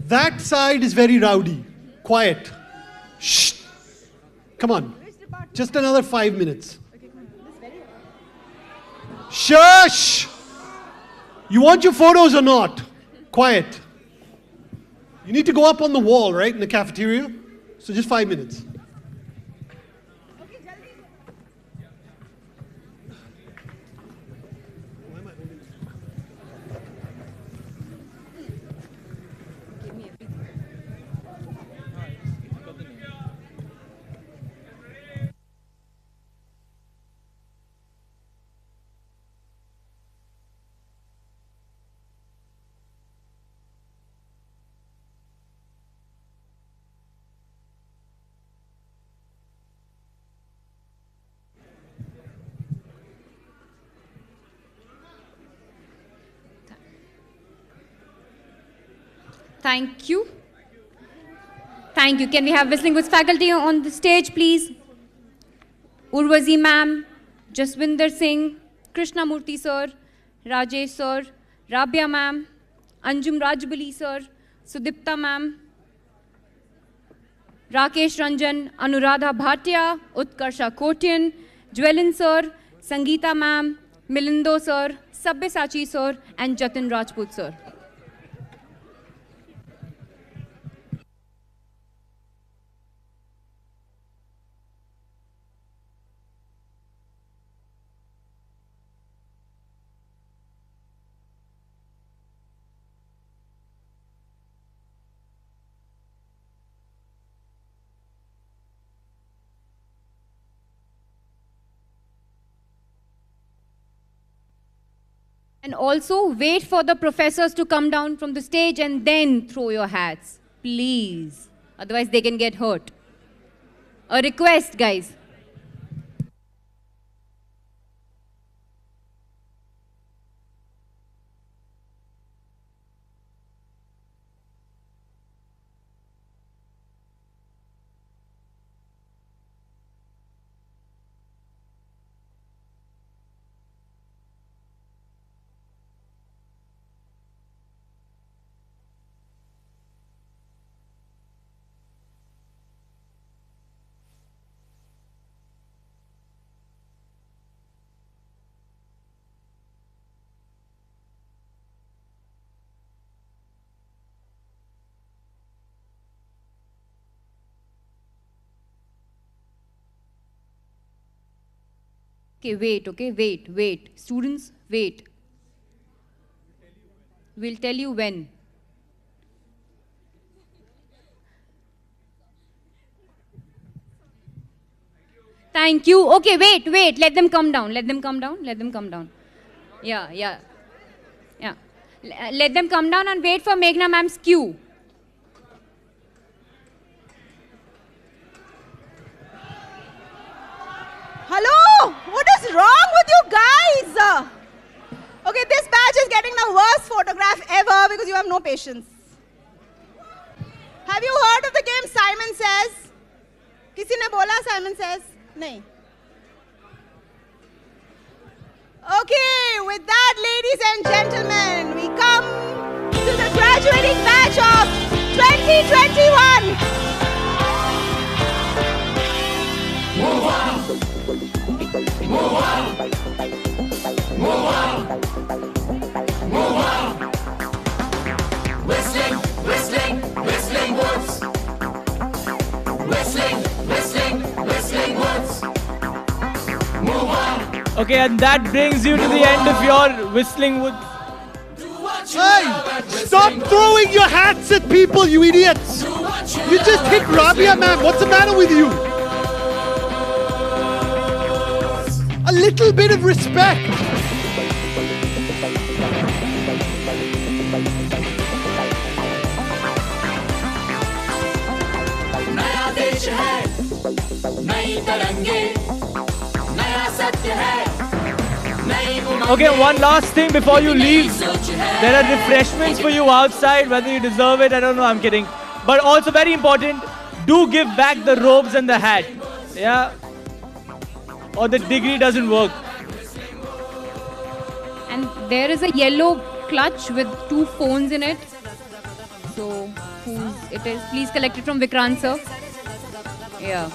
Speaker 5: That side is very rowdy. Quiet. Shh. Come on. Just another 5 minutes. Shush! You want your photos or not? Quiet. You need to go up on the wall, right, in the cafeteria? So just 5 minutes.
Speaker 2: Thank you. Thank you. Can we have Whistling Woods faculty on the stage, please? Urvazi ma'am, Jaswinder Singh, Krishnamurthy sir, Rajesh sir, Rabia ma'am, Anjum Rajbali sir, Sudipta ma'am, Rakesh Ranjan, Anuradha Bhatia, Utkarsha Kotian, Jwelin sir, Sangeeta ma'am, Milindo sir, Sabyasachi sir, and Jatin Rajput sir. And also wait for the professors to come down from the stage and then throw your hats. Please. Otherwise they can get hurt. A request, guys. Okay, wait. Students, wait. We'll tell you when. Thank you. Okay, wait. Let them come down. Yeah. Let them come down and wait for Meghna ma'am's cue.
Speaker 9: Hello? What is wrong with you guys? Okay, this batch is getting the worst photograph ever because you have no patience. Have you heard of the game Simon Says? किसी ने बोला Simon Says? नहीं. Okay, with that, ladies and gentlemen, we come to the graduating batch of 2021.
Speaker 26: Move on. Move on. Move on. Move on. Whistling woods. Whistling woods. Move on.
Speaker 1: Okay, and that brings you to the end of your Whistling Woods.
Speaker 5: Hey! Stop throwing your hats at people, you idiots! You just hit Rabia, man. What's the matter with you? A little bit of respect.
Speaker 26: नया देश है, नई तरंगे, नया सत्य है, नई उमंगे.
Speaker 1: Okay, one last thing before you leave. There are refreshments for you outside, whether you deserve it, I don't know, I'm kidding. But also very important, do give back the robes and the hat. Yeah? Or the degree doesn't work.
Speaker 2: And there is a yellow clutch with 2 phones in it. So, whose it is? Please collect it from Vikrant sir. Yeah.